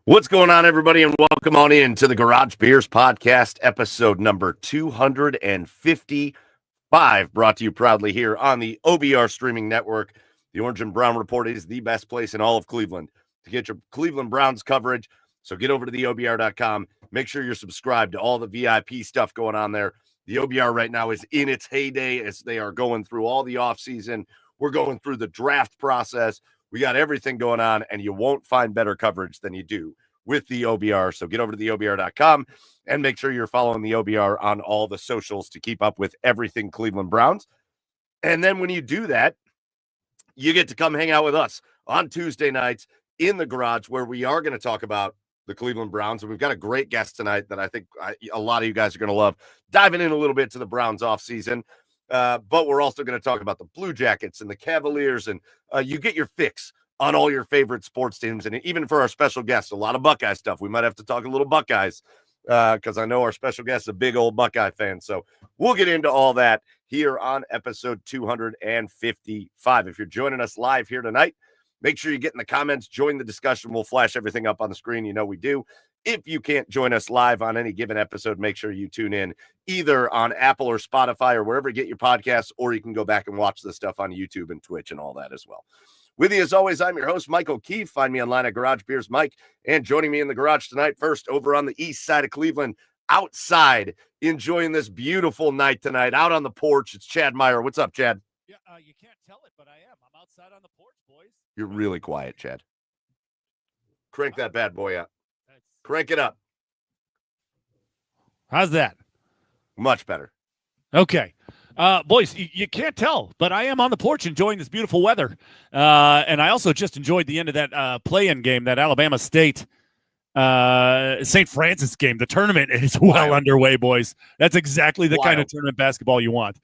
What's going on, everybody, and welcome on in to the Garage Beers Podcast, episode number 255, brought to you proudly here on the OBR streaming network. The Orange and Brown Report is the best place in all of Cleveland to get your Cleveland Browns coverage, so get over to the OBR.com. Make sure you're subscribed to all the VIP stuff going on there. The OBR right now is in its heyday as they are going through all the offseason. We're going through the draft process. We got everything going on, and you won't find better coverage than you do with the OBR. So get over to the OBR.com and make sure you're following the OBR on all the socials to keep up with everything Cleveland Browns. And then when you do that, you get to come hang out with us on Tuesday nights in the garage, where we are going to talk about the Cleveland Browns. And we've got a great guest tonight that I think a lot of you guys are going to love, diving in a little bit to the Browns offseason. But we're also going to talk about the Blue Jackets and the Cavaliers, and you get your fix on all your favorite sports teams. And even for our special guests, a lot of Buckeye stuff. We might have to talk a little Buckeyes because I know our special guest is a big old Buckeye fan. So we'll get into all that here on episode 255. If you're joining us live here tonight, make sure you get in the comments, join the discussion. We'll flash everything up on the screen. You know we do. If you can't join us live on any given episode, make sure you tune in either on Apple or Spotify or wherever you get your podcasts, or you can go back and watch the stuff on YouTube and Twitch and all that as well. With you, as always, I'm your host, Michael Keefe. Find me online at Garage Beers Mike. And joining me in the garage tonight, first over on the east side of Cleveland, outside, enjoying this beautiful night tonight, out on the porch, it's Chad Meyer. What's up, Chad? Yeah, you can't tell it, but I am. I'm outside on the porch, boys. You're really quiet, Chad. Crank that bad boy up. Crank it up. How's that? Much better. Okay. Boys, you can't tell, but I am on the porch enjoying this beautiful weather. And I also just enjoyed the end of that play-in game, that Alabama State St. Francis game. The tournament is well underway, boys. That's exactly the kind of tournament basketball you want.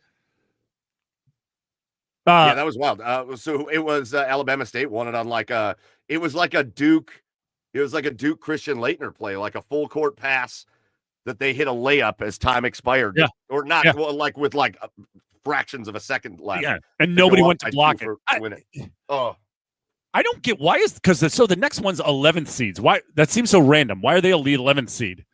Yeah, that was wild. So it was Alabama State won it on it was like a Duke Christian Laettner play, like a full court pass that they hit a layup as time expired. Yeah. Or not, yeah. Well, like with fractions of a second left. Yeah, and nobody went to block it. I don't get why because the next one's 11th seeds. Why that seems so random. Why are they a lead 11th seed?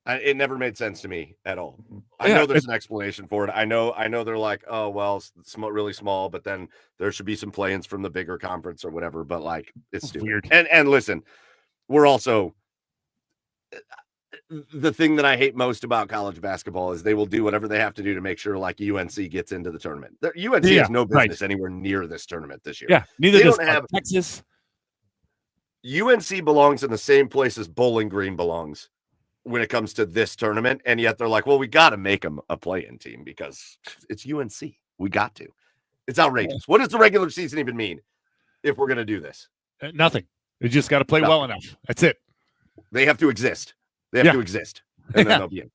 It never made sense to me at all. I know there's an explanation for it. I know they're like, oh well, it's really small, but then there should be some play-ins from the bigger conference or whatever. But it's stupid. Weird. And listen, we're also the thing that I hate most about college basketball is they will do whatever they have to do to make sure UNC gets into the tournament. UNC has no business anywhere near this tournament this year. Yeah, neither does Texas. UNC belongs in the same place as Bowling Green belongs when it comes to this tournament, and yet they're like, well, we got to make them a play-in team because it's UNC. We got to. It's outrageous. What does the regular season even mean if we're going to do this? Nothing. You just got to play well enough. That's it. They have to exist. They have to exist, and then they'll be in.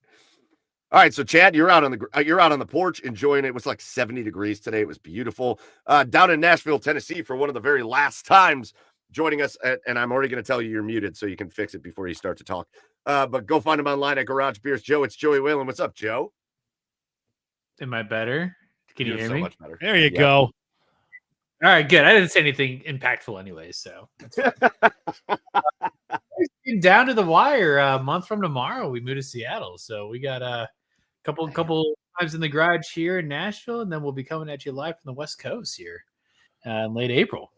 All right, so Chad, you're out on the porch enjoying it. It was like 70 degrees today. It was beautiful. Down in Nashville, Tennessee, for one of the very last times joining us, and I'm already going to tell you you're muted, so you can fix it before you start to talk. But go find him online at Garage Beers. Joe, it's Joey Whalen. What's up, Joe? Am I better? Can you hear me? Much better. There you go. All right, good. I didn't say anything impactful anyway, so. Down to the wire. A month from tomorrow, we move to Seattle. So we got a couple times in the garage here in Nashville, and then we'll be coming at you live from the West Coast here in late April.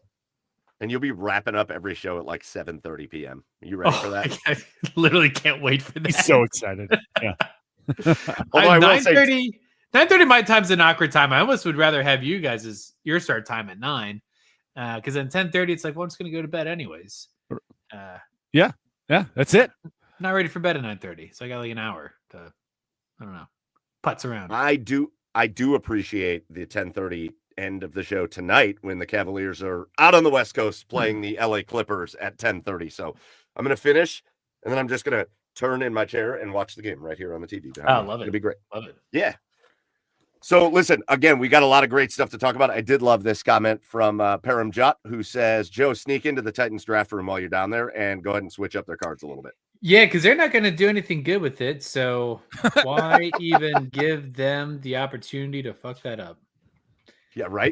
And you'll be wrapping up every show at 7:30 p.m. Are you ready for that? I literally can't wait for that. He's so excited. Yeah. 9:30 my time's an awkward time. I almost would rather have you guys' your start time at 9. Because then 10:30, it's like, well, I'm just going to go to bed anyways. Yeah, that's it. Not ready for bed at 9:30, so I got an hour to, I don't know, putz around. I do appreciate the 10:30 end of the show tonight when the Cavaliers are out on the West Coast playing the LA Clippers at 10:30. So I'm going to finish, and then I'm just going to turn in my chair and watch the game right here on the TV. I love it. It'll be great. Love it. Yeah. So listen, again, we got a lot of great stuff to talk about. I did love this comment from Param Jot, who says, Joe, sneak into the Titans draft room while you're down there and go ahead and switch up their cards a little bit. Yeah, because they're not going to do anything good with it. So why even give them the opportunity to fuck that up? Yeah, right.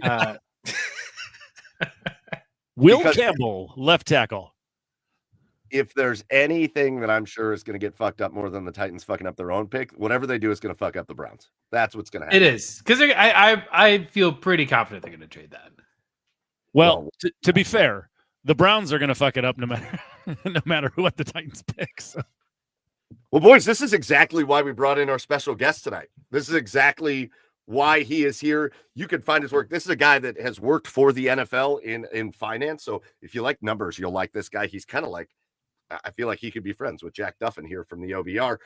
Will Campbell, left tackle. if there's anything that I'm sure is going to get fucked up more than the Titans fucking up their own pick, whatever they do is going to fuck up the Browns. That's what's going to happen. It is because I feel pretty confident they're going to trade that. Well, to be fair, the Browns are going to fuck it up no matter what the Titans pick. So. Well, boys, this is exactly why we brought in our special guest tonight. This is exactly why he is here. You can find his work. This is a guy that has worked for the NFL in finance. So if you like numbers, you'll like this guy. He's kind of like, I feel like he could be friends with Jack Duffin here from the OBR.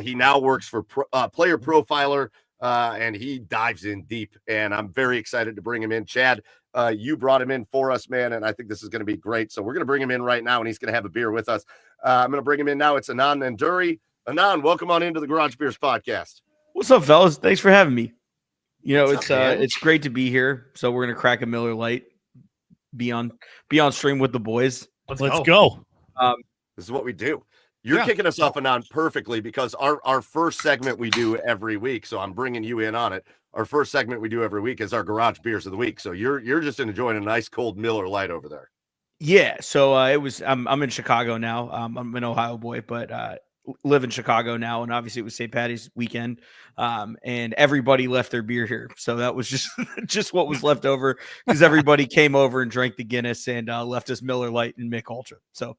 He now works for Player Profiler, and he dives in deep. And I'm very excited to bring him in. Chad, you brought him in for us, man, and I think this is going to be great. So we're going to bring him in right now, and he's going to have a beer with us. I'm going to bring him in now. It's Anand Nanduri. Anand, welcome on into the Garage Beers podcast. What's up, fellas? Thanks for having me. You know, it's great to be here. So we're going to crack a Miller Lite, be on stream with the boys. Let's go. This is what we do. You're kicking us off, Anand, perfectly because our first segment we do every week. So I'm bringing you in on it. Our first segment we do every week is our Garage Beers of the week. So you're just enjoying a nice cold Miller Lite over there. Yeah. So I'm in Chicago now. I'm an Ohio boy, but live in Chicago now. And obviously it was St. Patty's weekend. And everybody left their beer here. So that was just what was left over because everybody came over and drank the Guinness and left us Miller Lite and Mick Ultra. So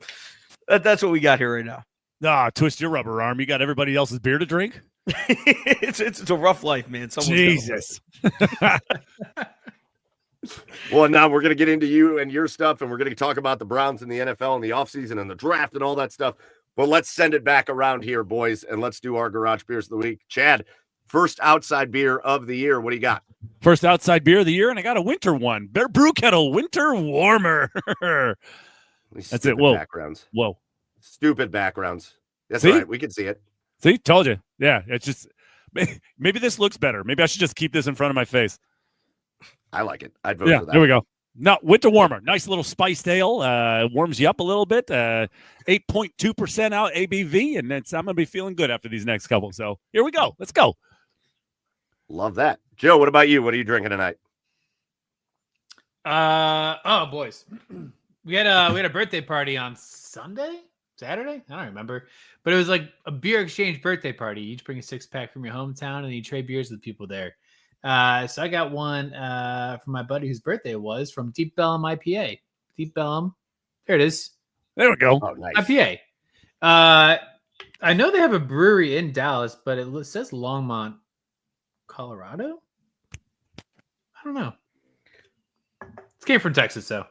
that's what we got here right now. Twist your rubber arm. You got everybody else's beer to drink? It's a rough life, man. Jesus. Well, now we're going to get into you and your stuff, and we're going to talk about the Browns and the NFL and the offseason and the draft and all that stuff. But let's send it back around here, boys, and let's do our Garage Beers of the week. Chad, first outside beer of the year. What do you got? First outside beer of the year, and I got a winter one. Bear Brew Kettle Winter Warmer. That's it. Whoa. Backgrounds. Whoa. Stupid backgrounds. That's See? all right. We can see it. See? Told you. Yeah. It's just maybe this looks better. Maybe I should just keep this in front of my face. I like it. I'd vote for that. There we go. No, winter warmer. Nice little spiced ale. Warms you up a little bit. 8.2% out ABV, and I'm going to be feeling good after these next couple. So here we go. Let's go. Love that. Joe, what about you? What are you drinking tonight? Boys. We had a birthday party on Saturday? I don't remember. But it was like a beer exchange birthday party. You each bring a 6-pack from your hometown and you trade beers with people there. So I got one from my buddy whose birthday it was from Deep Bellum IPA. Deep Bellum. There it is. There we go. Oh, nice. IPA. I know they have a brewery in Dallas, but it says Longmont, Colorado. I don't know. It came from Texas, though.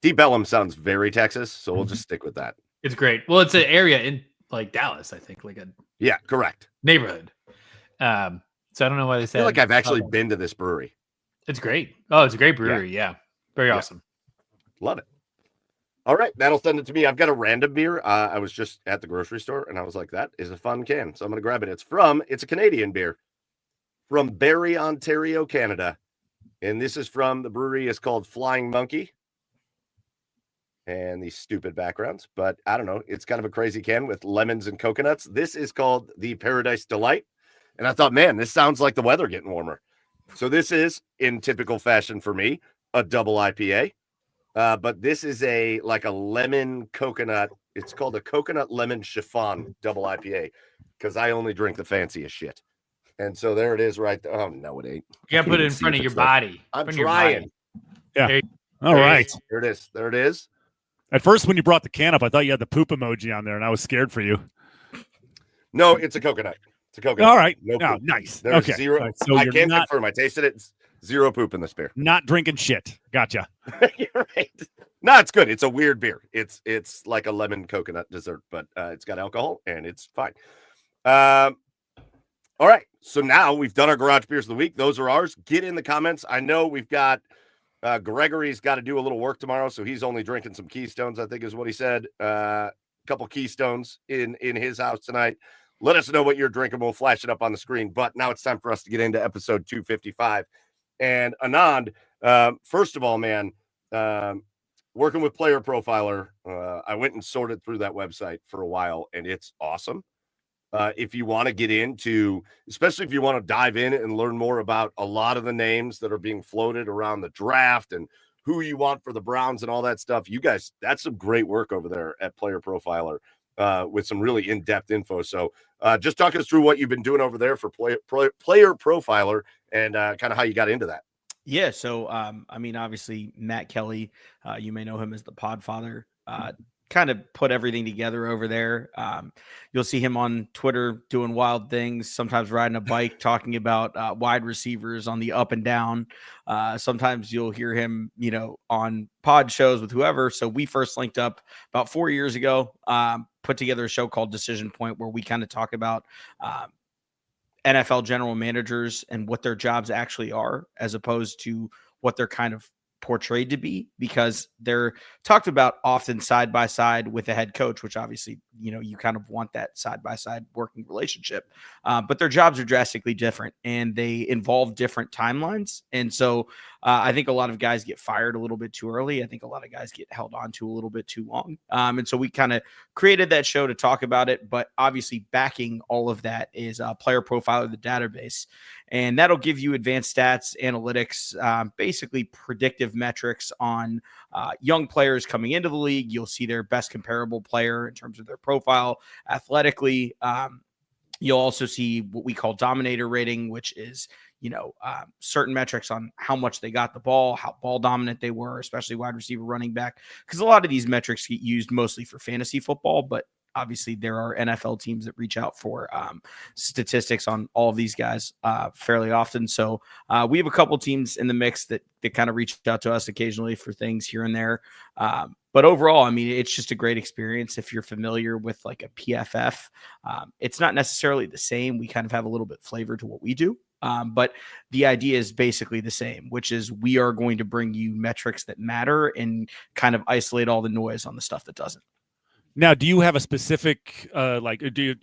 Deep Bellum sounds very Texas, so we'll just stick with that. It's great. Well, it's an area in like Dallas, I think, like a correct neighborhood. So I don't know why they said. I feel like I've actually been to this brewery. It's great. Oh, it's a great brewery. Yeah. Very awesome. Love it. All right, that'll send it to me. I've got a random beer. I was just at the grocery store, and I was like, that is a fun can. So I'm going to grab it. It's a Canadian beer from Barrie, Ontario, Canada. And this is from the brewery. It's called Flying Monkey. And these stupid backgrounds, but I don't know. It's kind of a crazy can with lemons and coconuts. This is called the Paradise Delight. And I thought, man, this sounds like the weather getting warmer. So this is, in typical fashion for me, a double IPA. But this is a lemon coconut. It's called a coconut lemon chiffon double IPA because I only drink the fanciest shit. And so there it is right there. Oh, no, it ain't. You got to put it in front of your body. I'm trying. Yeah. All right. There it is. There it is. At first, when you brought the can up, I thought you had the poop emoji on there, and I was scared for you. No, it's a coconut. It's a coconut. All right. No poop. Nice. There's okay. zero. Right. So I can't confirm. I tasted it. It's zero poop in this beer. Not drinking shit. Gotcha. You're right. No, it's good. It's a weird beer. It's like a lemon coconut dessert, but it's got alcohol, and it's fine. All right. So now we've done our Garage Beers of the Week. Those are ours. Get in the comments. I know we've got Gregory's got to do a little work tomorrow, so he's only drinking some Keystones, I think is what he said. A couple Keystones in his house tonight. Let us know what you're drinking. We'll flash it up on the screen. But now it's time for us to get into episode 255. And Anand, first of all, man, working with Player Profiler, I went and sorted through that website for a while, and it's awesome. If you want to get into, especially if you want to dive in and learn more about a lot of the names that are being floated around the draft and who you want for the Browns and all that stuff. You guys, that's some great work over there at Player Profiler with some really in-depth info. So just talk us through what you've been doing over there for Player Profiler and kind of how you got into that. Yeah. So, I mean, obviously Matt Kelly, you may know him as the Podfather, kind of put everything together over there. You'll see him on Twitter doing wild things, sometimes riding a bike, talking about wide receivers on the up and down. Sometimes you'll hear him, on pod shows with whoever. So we first linked up about 4 years ago, put together a show called Decision Point, where we kind of talk about NFL general managers and what their jobs actually are, as opposed to what they're kind of portrayed to be, because they're talked about often side by side with a head coach, which obviously, you kind of want that side by side working relationship. But their jobs are drastically different and they involve different timelines. And so I think a lot of guys get fired a little bit too early. I think a lot of guys get held on to a little bit too long. And so we kind of created that show to talk about it. But obviously backing all of that is Player Profiler, the database. And that'll give you advanced stats, analytics, basically predictive metrics on young players coming into the league. You'll see their best comparable player in terms of their profile athletically. You'll also see what we call dominator rating, which is, certain metrics on how much they got the ball, how ball dominant they were, especially wide receiver, running back, because a lot of these metrics get used mostly for fantasy football, but obviously there are NFL teams that reach out for statistics on all of these guys fairly often. So we have a couple teams in the mix that kind of reach out to us occasionally for things here and there. But overall, I mean, it's just a great experience. If you're familiar with like a PFF, it's not necessarily the same. We kind of have a little bit flavor to what we do. But the idea is basically the same, which is we are going to bring you metrics that matter and kind of isolate all the noise on the stuff that doesn't. Now, do you have a specific,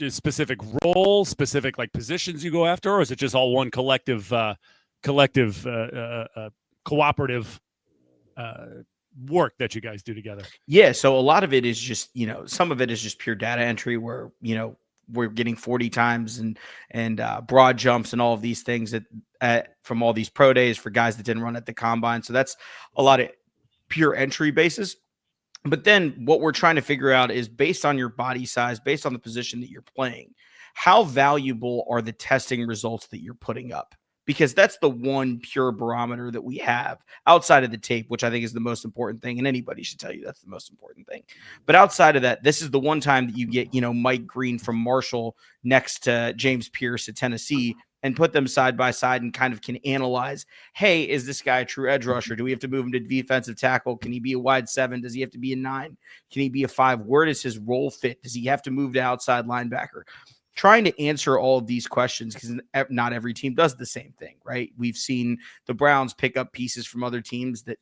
specific role, specific like positions you go after, or is it just all one collective, cooperative work that you guys do together? Yeah. So a lot of it is just, some of it is just pure data entry where, we're getting 40 times and broad jumps and all of these things that from all these pro days for guys that didn't run at the combine. So that's a lot of pure entry basis. But then what we're trying to figure out is, based on your body size, based on the position that you're playing, how valuable are the testing results that you're putting up? Because that's the one pure barometer that we have outside of the tape, which I think is the most important thing. And anybody should tell you that's the most important thing. But outside of that, this is the one time that you get, Mike Green from Marshall next to James Pierce at Tennessee, and put them side by side and kind of can analyze, hey, is this guy a true edge rusher? Do we have to move him to defensive tackle? Can he be a wide 7? Does he have to be a 9? Can he be a 5? Where does his role fit? Does he have to move to outside linebacker? Trying to answer all of these questions, because not every team does the same thing, right? We've seen the Browns pick up pieces from other teams that,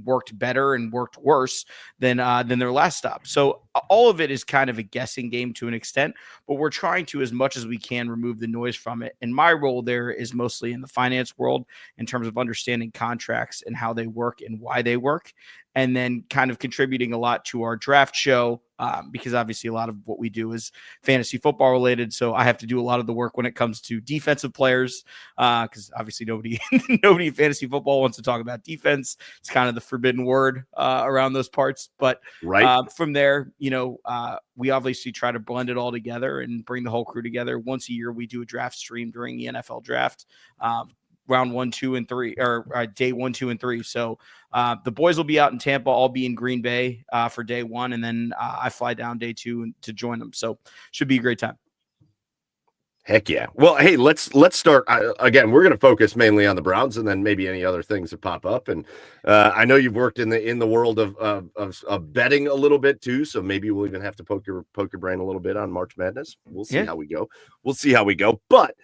worked better and worked worse than their last stop. So all of it is kind of a guessing game to an extent, but we're trying to, as much as we can, remove the noise from it. And my role there is mostly in the finance world in terms of understanding contracts and how they work and why they work. And then kind of contributing a lot to our draft show, because obviously a lot of what we do is fantasy football related. So I have to do a lot of the work when it comes to defensive players, because obviously nobody in fantasy football wants to talk about defense. It's kind of the forbidden word around those parts. But from there, we obviously try to blend it all together and bring the whole crew together. Once a year, we do a draft stream during the NFL draft. Round 1, 2, and 3, or day 1, 2, and 3. So the boys will be out in Tampa. I'll be in Green Bay for day 1, and then I fly down day 2 to join them. So should be a great time. Heck yeah. Well, hey, let's start. Again, we're going to focus mainly on the Browns, and then maybe any other things that pop up. And I know you've worked in the world of betting a little bit too, so maybe we'll even have to poke your brain a little bit on March Madness. We'll see how we go. But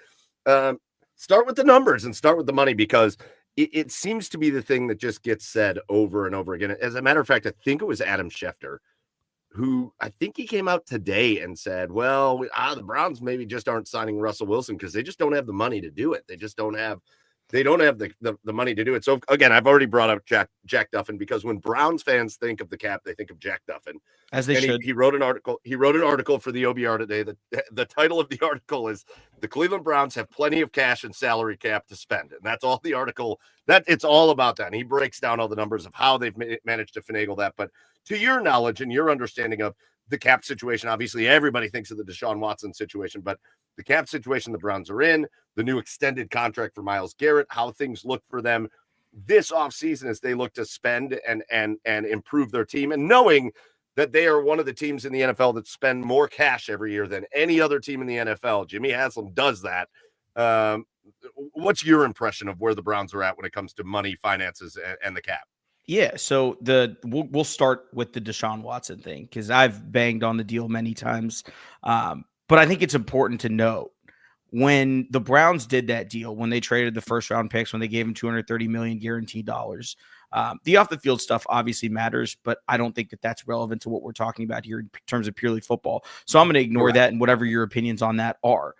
start with the numbers and start with the money, because it seems to be the thing that just gets said over and over again. As a matter of fact, I think it was Adam Schefter who, I think he came out today and said, well, the Browns maybe just aren't signing Russell Wilson because they just don't have the money to do it. They just don't have They don't have the money to do it. So again, I've already brought up Jack Duffin because when Browns fans think of the cap, they think of Jack Duffin. As they should. He wrote an article. He wrote an article for the OBR today. The title of the article is "The Cleveland Browns Have Plenty of Cash and Salary Cap to Spend," and that's all the article. That it's all about that. And he breaks down all the numbers of how they've managed to finagle that. But to your knowledge and your understanding of the cap situation, obviously everybody thinks of the Deshaun Watson situation, but the cap situation the Browns are in, the new extended contract for Myles Garrett, how things look for them this offseason as they look to spend and improve their team, and knowing that they are one of the teams in the NFL that spend more cash every year than any other team in the NFL. Jimmy Haslam does that. What's your impression of where the Browns are at when it comes to money, finances, and the cap? Yeah, so we'll start with the Deshaun Watson thing because I've banged on the deal many times, but I think it's important to note when the Browns did that deal, when they traded the first round picks, when they gave him $230 million guaranteed dollars. The off the field stuff obviously matters, but I don't think that that's relevant to what we're talking about here in terms of purely football. So I'm going to ignore that and whatever your opinions on that are.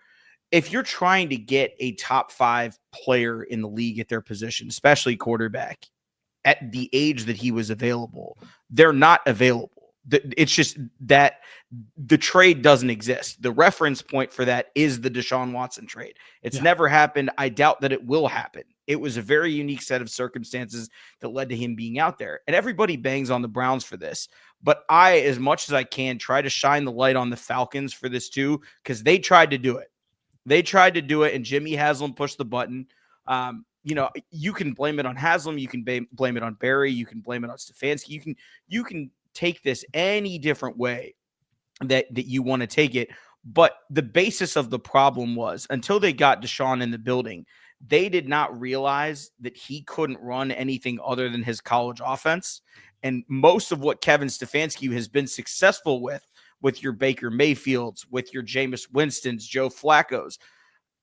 If you're trying to get a top 5 player in the league at their position, especially quarterback, at the age that he was available, they're not available. It's just that the trade doesn't exist. The reference point for that is the Deshaun Watson trade. It's never happened. I doubt that it will happen. It was a very unique set of circumstances that led to him being out there. And everybody bangs on the Browns for this. But I, as much as I can, try to shine the light on the Falcons for this too, because they tried to do it. They tried to do it, and Jimmy Haslam pushed the button. You can blame it on Haslam. You can blame it on Barry. You can blame it on Stefanski. You can take this any different way that you want to take it. But the basis of the problem was until they got Deshaun in the building, they did not realize that he couldn't run anything other than his college offense. And most of what Kevin Stefanski has been successful with your Baker Mayfields, with your Jameis Winstons, Joe Flacco's,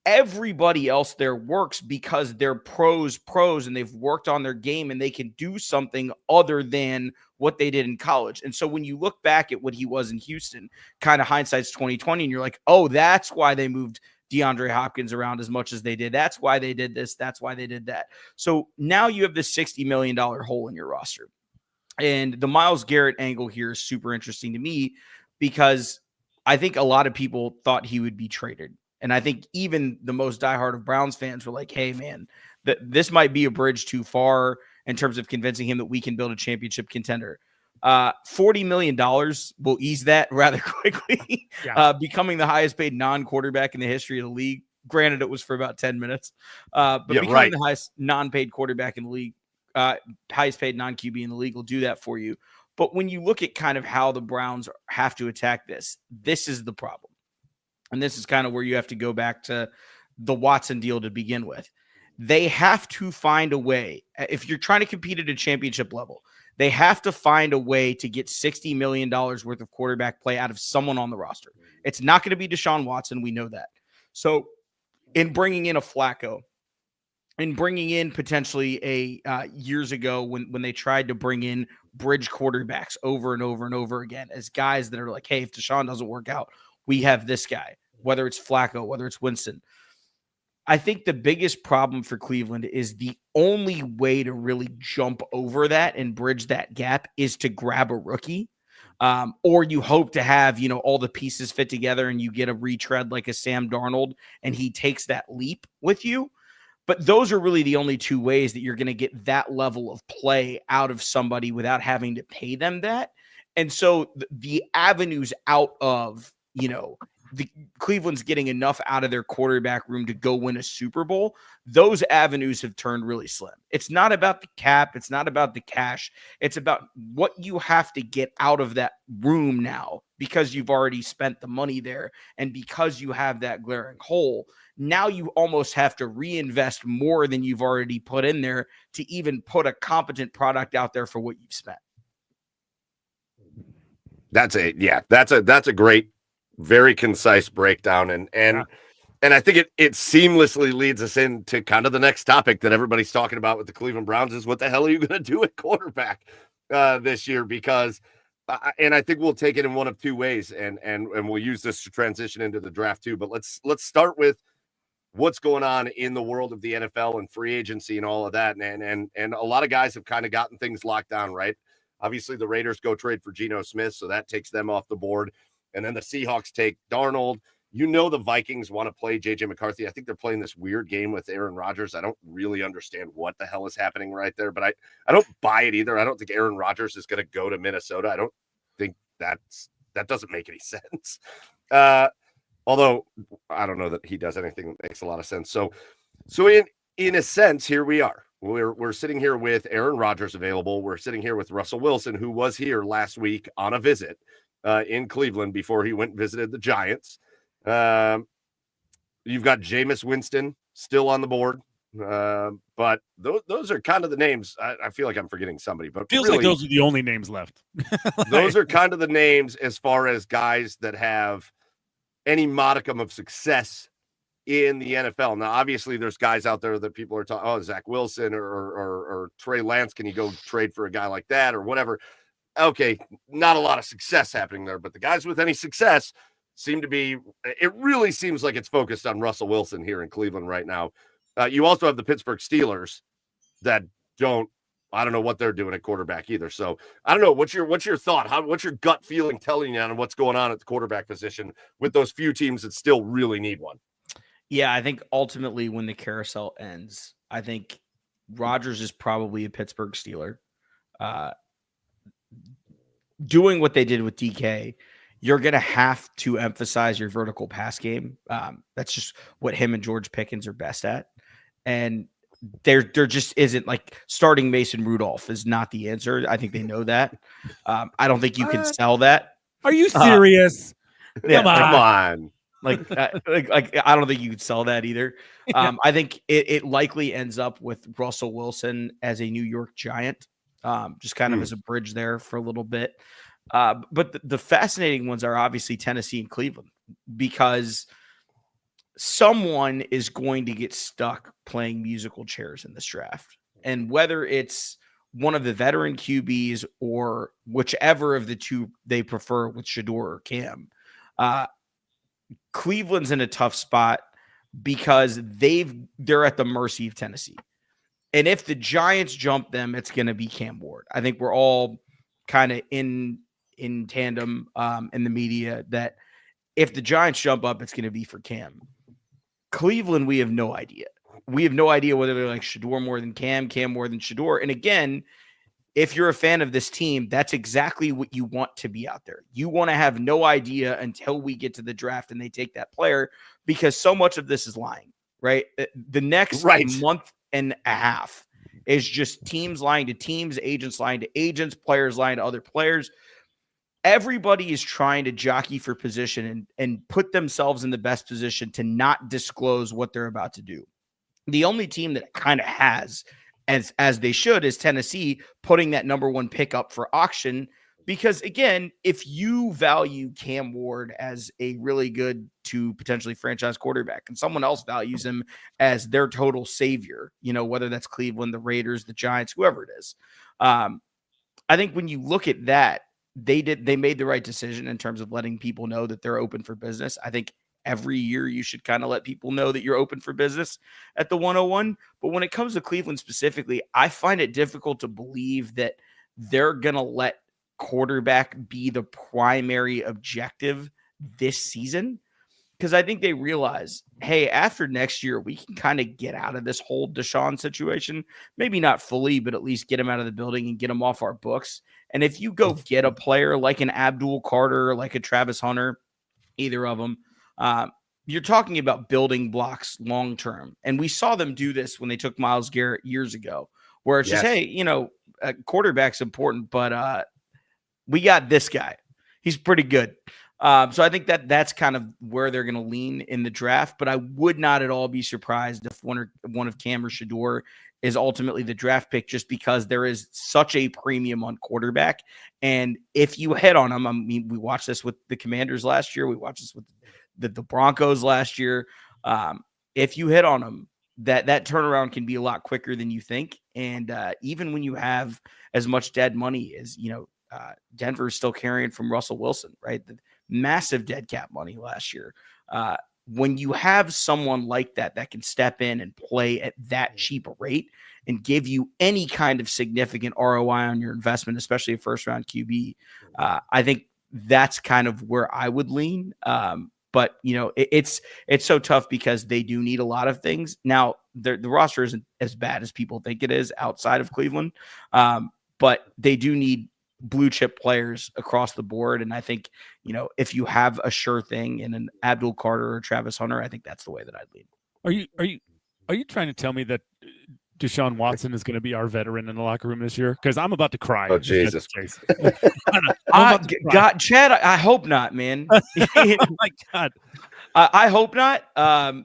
everybody else there works because they're pros, and they've worked on their game and they can do something other than what they did in college. And so when you look back at what he was in Houston, kind of hindsight's 2020, and you're like, oh, that's why they moved DeAndre Hopkins around as much as they did. That's why they did this. That's why they did that. So now you have this $60 million hole in your roster. And the Myles Garrett angle here is super interesting to me because I think a lot of people thought he would be traded. And I think even the most diehard of Browns fans were like, hey, man, this might be a bridge too far in terms of convincing him that we can build a championship contender. $40 million will ease that rather quickly, becoming the highest paid non-quarterback in the history of the league. Granted, it was for about 10 minutes, but becoming the highest non-paid quarterback in the league, highest paid non-QB in the league will do that for you. But when you look at kind of how the Browns have to attack this is the problem. And this is kind of where you have to go back to the Watson deal to begin with. They have to find a way. If you're trying to compete at a championship level, they have to find a way to get $60 million worth of quarterback play out of someone on the roster. It's not going to be Deshaun Watson. We know that. So in bringing in a Flacco, in bringing in potentially years ago when they tried to bring in bridge quarterbacks over and over and over again as guys that are like, hey, if Deshaun doesn't work out, we have this guy, whether it's Flacco, whether it's Winston. I think the biggest problem for Cleveland is the only way to really jump over that and bridge that gap is to grab a rookie. Or you hope to have, all the pieces fit together and you get a retread like a Sam Darnold and he takes that leap with you. But those are really the only two ways that you're going to get that level of play out of somebody without having to pay them that. And so the avenues out of, the Cleveland's getting enough out of their quarterback room to go win a Super Bowl, those avenues have turned really slim. It's not about the cap. It's not about the cash. It's about what you have to get out of that room now because you've already spent the money there and because you have that glaring hole. Now you almost have to reinvest more than you've already put in there to even put a competent product out there for what you've spent. That's a great, very concise breakdown. And I think it seamlessly leads us into kind of the next topic that everybody's talking about with the Cleveland Browns is what the hell are you going to do at quarterback this year? Because, and I think we'll take it in one of two ways and we'll use this to transition into the draft too, but let's start with what's going on in the world of the NFL and free agency and all of that. And a lot of guys have kind of gotten things locked down, right? Obviously, the Raiders go trade for Geno Smith, so that takes them off the board. And then the Seahawks take Darnold. You know the Vikings want to play J.J. McCarthy. I think they're playing this weird game with Aaron Rodgers. I don't really understand what the hell is happening right there, but I don't buy it either. I don't think Aaron Rodgers is going to go to Minnesota. I don't think that doesn't make any sense. Although I don't know that he does anything that makes a lot of sense. So in a sense, here we are. We're sitting here with Aaron Rodgers available. We're sitting here with Russell Wilson, who was here last week on a visit in Cleveland before he went and visited the Giants. You've got Jameis Winston still on the board. But those are kind of the names. I feel like I'm forgetting somebody, but feels really, like those are the only names left. Those are kind of the names as far as guys that have any modicum of success in the NFL. Now, obviously, there's guys out there that people are talking, oh, Zach Wilson or Trey Lance. Can you go trade for a guy like that or whatever? Okay, not a lot of success happening there, but the guys with any success seem to be, it really seems like it's focused on Russell Wilson here in Cleveland right now. You also have the Pittsburgh Steelers that I don't know what they're doing at quarterback either. So I don't know. What's your thought? What's your gut feeling telling you on what's going on at the quarterback position with those few teams that still really need one? Yeah, I think ultimately when the carousel ends, I think Rodgers is probably a Pittsburgh Steeler. Doing what they did with DK, you're going to have to emphasize your vertical pass game. That's just what him and George Pickens are best at. And there just isn't, like, starting Mason Rudolph is not the answer. I think they know that. I don't think you can sell that. Are you serious? Come on. Like I don't think you could sell that either. I think it likely ends up with Russell Wilson as a New York Giant, just kind of as a bridge there for a little bit. But the fascinating ones are obviously Tennessee and Cleveland, because someone is going to get stuck playing musical chairs in this draft. And whether it's one of the veteran QBs or whichever of the two they prefer with Shador or Cam, Cleveland's in a tough spot because they're at the mercy of Tennessee. And if the Giants jump them, it's going to be Cam Ward. I think we're all kind of in tandem in the media that if the Giants jump up, it's going to be for Cam. Cleveland, we have no idea. We have no idea whether they're like Shador more than Cam more than Shador. And again, if you're a fan of this team, that's exactly what you want to be out there. You want to have no idea until we get to the draft and they take that player, because so much of this is lying, right? The next month and a half is just teams lying to teams, agents lying to agents, players lying to other players. Everybody is trying to jockey for position and put themselves in the best position to not disclose what they're about to do. The only team that kind of has, as they should, is Tennessee, putting that number one pick up for auction. Because again, if you value Cam Ward as a really good to potentially franchise quarterback and someone else values him as their total savior, whether that's Cleveland, the Raiders, the Giants, whoever it is, I think when you look at that, they made the right decision in terms of letting people know that they're open for business. I think every year you should kind of let people know that you're open for business at the 101. But when it comes to Cleveland specifically, I find it difficult to believe that they're going to let quarterback be the primary objective this season, because I think they realize, hey, after next year, we can kind of get out of this whole Deshaun situation. Maybe not fully, but at least get him out of the building and get him off our books. And if you go get a player like an Abdul Carter, like a Travis Hunter, either of them, you're talking about building blocks long term. And we saw them do this when they took Myles Garrett years ago, where it's just, hey, quarterback's important, but we got this guy. He's pretty good. So I think that's kind of where they're going to lean in the draft. But I would not at all be surprised if one of Cam or Shador is ultimately the draft pick, just because there is such a premium on quarterback. And if you hit on them, I mean, we watched this with the Commanders last year. We watched this with the Broncos last year. If you hit on them, that turnaround can be a lot quicker than you think. And even when you have as much dead money as, Denver is still carrying from Russell Wilson, right? The massive dead cap money last year. when you have someone like that can step in and play at that cheap a rate and give you any kind of significant ROI on your investment, especially a first round QB, I think that's kind of where I would lean. But it's so tough because they do need a lot of things. Now, the roster isn't as bad as people think it is outside of Cleveland, but they do need blue chip players across the board. And I think, if you have a sure thing in an Abdul Carter or Travis Hunter, I think that's the way that I'd lean. Are you trying to tell me that Deshaun Watson is going to be our veteran in the locker room this year? Because I'm about to cry. Oh, Jesus. God, Chad, I hope not, man. Oh my God. I hope not. I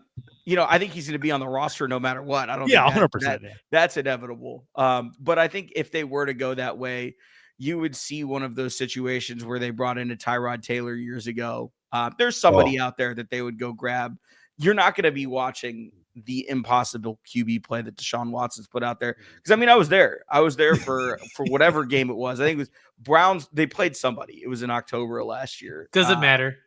think he's going to be on the roster no matter what. I don't think 100%. That's inevitable. But I think if they were to go that way, you would see one of those situations where they brought in a Tyrod Taylor years ago. There's somebody out there that they would go grab. You're not going to be watching the impossible QB play that Deshaun Watson's put out there. Because, I was there. I was there for whatever game it was. I think it was Browns. They played somebody. It was in October of last year. Doesn't matter.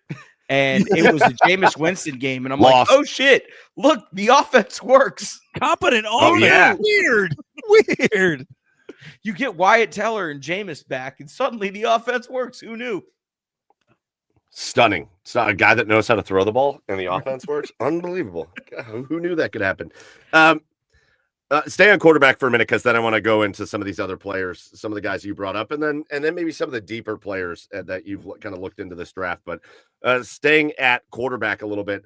And it was the Jameis Winston game. And I'm Lost. like, oh, shit. Look, the offense works. Competent. Oh, yeah. Weird. You get Wyatt Teller and Jameis back, and suddenly the offense works. Who knew? Stunning. It's not a guy that knows how to throw the ball and the offense works. Unbelievable. God, who knew that could happen? Stay on quarterback for a minute, because then I want to go into some of these other players, some of the guys you brought up, and then maybe some of the deeper players that you've kind of looked into this draft. But staying at quarterback a little bit,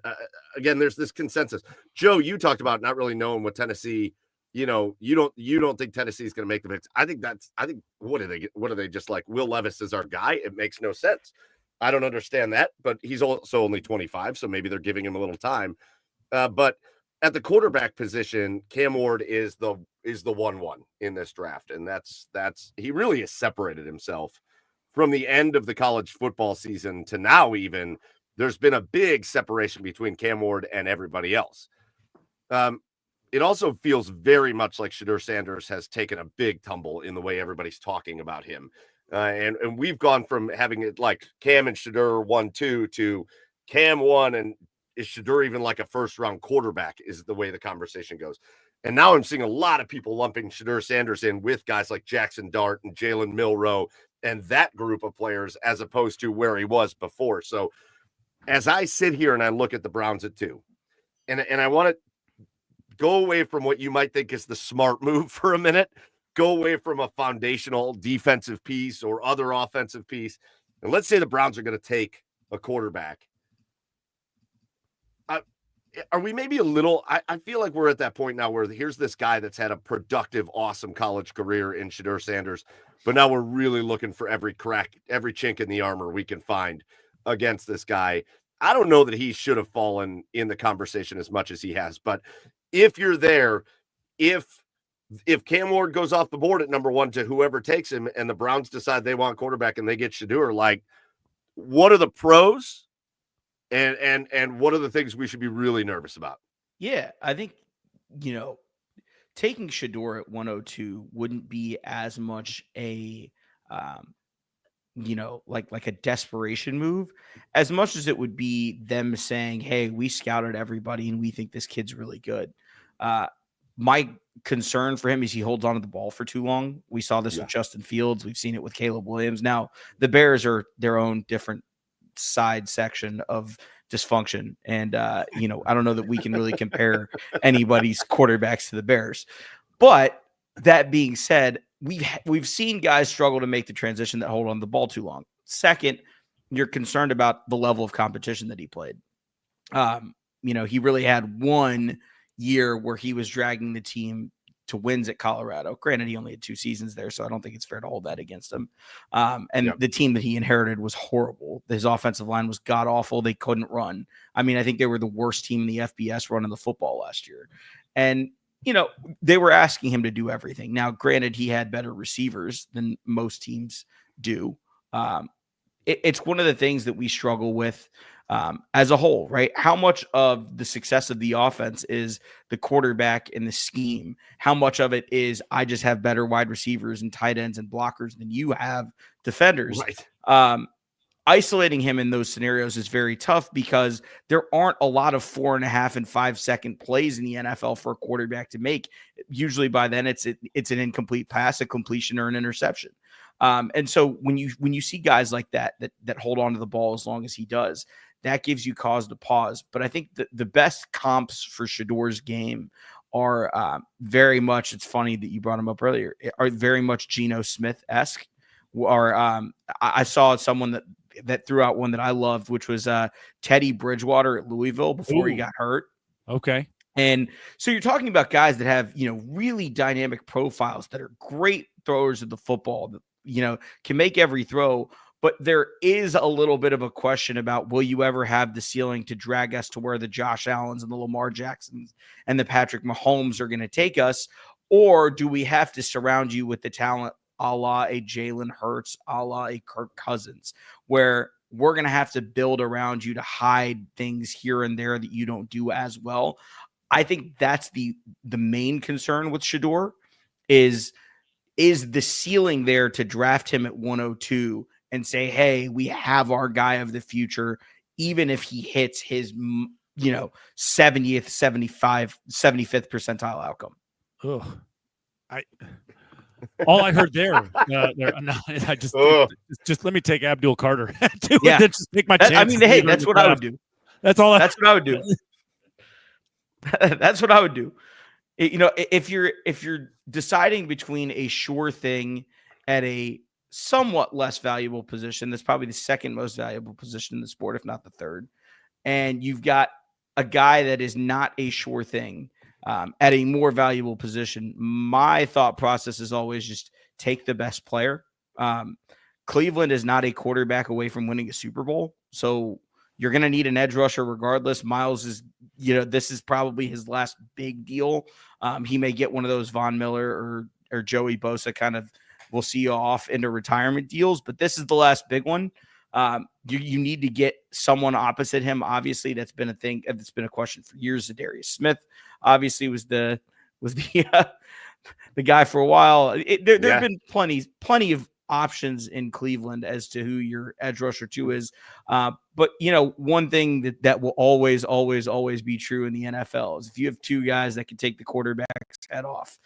again, there's this consensus. Joe, you talked about not really knowing what Tennessee. You don't think Tennessee is going to make the picks. I think what are they just like? Will Levis is our guy. It makes no sense. I don't understand that, but he's also only 25, so maybe they're giving him a little time. But at the quarterback position, Cam Ward is the 1-1 in this draft, and that's he really has separated himself from the end of the college football season to now. Even there's been a big separation between Cam Ward and everybody else. It also feels very much like Shedeur Sanders has taken a big tumble in the way everybody's talking about him. And we've gone from having it like Cam and Shedeur 1-2 to Cam 1, and is Shedeur even like a first-round quarterback is the way the conversation goes. And now I'm seeing a lot of people lumping Shedeur Sanders in with guys like Jackson Dart and Jalen Milroe and that group of players, as opposed to where he was before. So as I sit here and I look at the Browns at 2, and I want to go away from what you might think is the smart move for a minute, go away from a foundational defensive piece or other offensive piece. And let's say the Browns are going to take a quarterback. Are we maybe a little, I feel like we're at that point now where here's this guy that's had a productive, awesome college career in Shedeur Sanders, but now we're really looking for every crack, every chink in the armor we can find against this guy. I don't know that he should have fallen in the conversation as much as he has, but if you're there, if Cam Ward goes off the board at number 1 to whoever takes him, and the Browns decide they want quarterback and they get Shedeur, like, what are the pros and what are the things we should be really nervous about? Yeah, I think, taking Shedeur at 102 wouldn't be as much a, like a desperation move, as much as it would be them saying, hey, we scouted everybody and we think this kid's really good. My concern for him is he holds on to the ball for too long. We saw this with Justin Fields. We've seen it with Caleb Williams. Now, the Bears are their own different side section of dysfunction. And, I don't know that we can really compare anybody's quarterbacks to the Bears. But that being said, we've seen guys struggle to make the transition that hold on to the ball too long. Second, you're concerned about the level of competition that he played. He really had one year where he was dragging the team to wins at Colorado. Granted, he only had 2 seasons there, so I don't think it's fair to hold that against him. The team that he inherited was horrible. His offensive line was god-awful. They couldn't run. I think they were the worst team in the FBS running the football last year. And, they were asking him to do everything. Now, granted, he had better receivers than most teams do. It's one of the things that we struggle with as a whole, right? How much of the success of the offense is the quarterback and the scheme? How much of it is I just have better wide receivers and tight ends and blockers than you have defenders? Right. isolating him in those scenarios is very tough because there aren't a lot of 4.5 and 5 second plays in the NFL for a quarterback to make. Usually by then it's an incomplete pass, a completion, or an interception. And so when you see guys like that hold on to the ball as long as he does, that gives you cause to pause. But I think the best comps for Shedor's game are very much, it's funny that you brought him up earlier, are very much Geno Smith-esque. Or I saw someone that threw out one that I loved, which was Teddy Bridgewater at Louisville before he got hurt. Okay. And so you're talking about guys that have, really dynamic profiles that are great throwers of the football, that, can make every throw. But there is a little bit of a question about, will you ever have the ceiling to drag us to where the Josh Allens and the Lamar Jacksons and the Patrick Mahomes are going to take us? Or do we have to surround you with the talent a la a Jalen Hurts, a la a Kirk Cousins, where we're going to have to build around you to hide things here and there that you don't do as well? I think that's the main concern with Shedeur is the ceiling there to draft him at 102 and say, hey, we have our guy of the future, even if he hits his, 70th, 75th, 75th percentile outcome. Ugh. All I heard there, I just let me take Abdul Carter. Just take my chance. Hey, that's what I would do. That's all. That's what I would do. That's what I would do. If you're deciding between a sure thing at a somewhat less valuable position, that's probably the second most valuable position in the sport, if not the third, and you've got a guy that is not a sure thing at a more valuable position, my thought process is always just take the best player. Cleveland is not a quarterback away from winning a Super Bowl, so you're going to need an edge rusher regardless. Miles is, this is probably his last big deal. He may get one of those Von Miller or Joey Bosa kind of, we'll see you off into retirement deals, but this is the last big one. You need to get someone opposite him. Obviously, that's been a thing. That's been a question for years. Zadarius Smith obviously was the guy for a while. There's been plenty of options in Cleveland as to who your edge rusher 2 is. But one thing that will always be true in the NFL is if you have 2 guys that can take the quarterback's head off,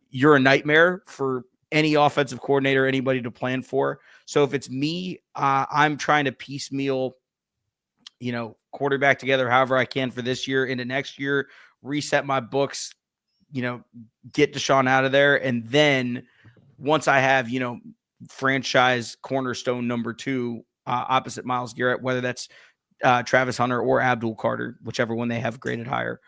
you're a nightmare for any offensive coordinator, anybody to plan for. So if it's me, I'm trying to piecemeal, quarterback together however I can for this year into next year, reset my books, get Deshaun out of there. And then once I have, franchise cornerstone number 2 opposite Myles Garrett, whether that's Travis Hunter or Abdul Carter, whichever one they have graded higher,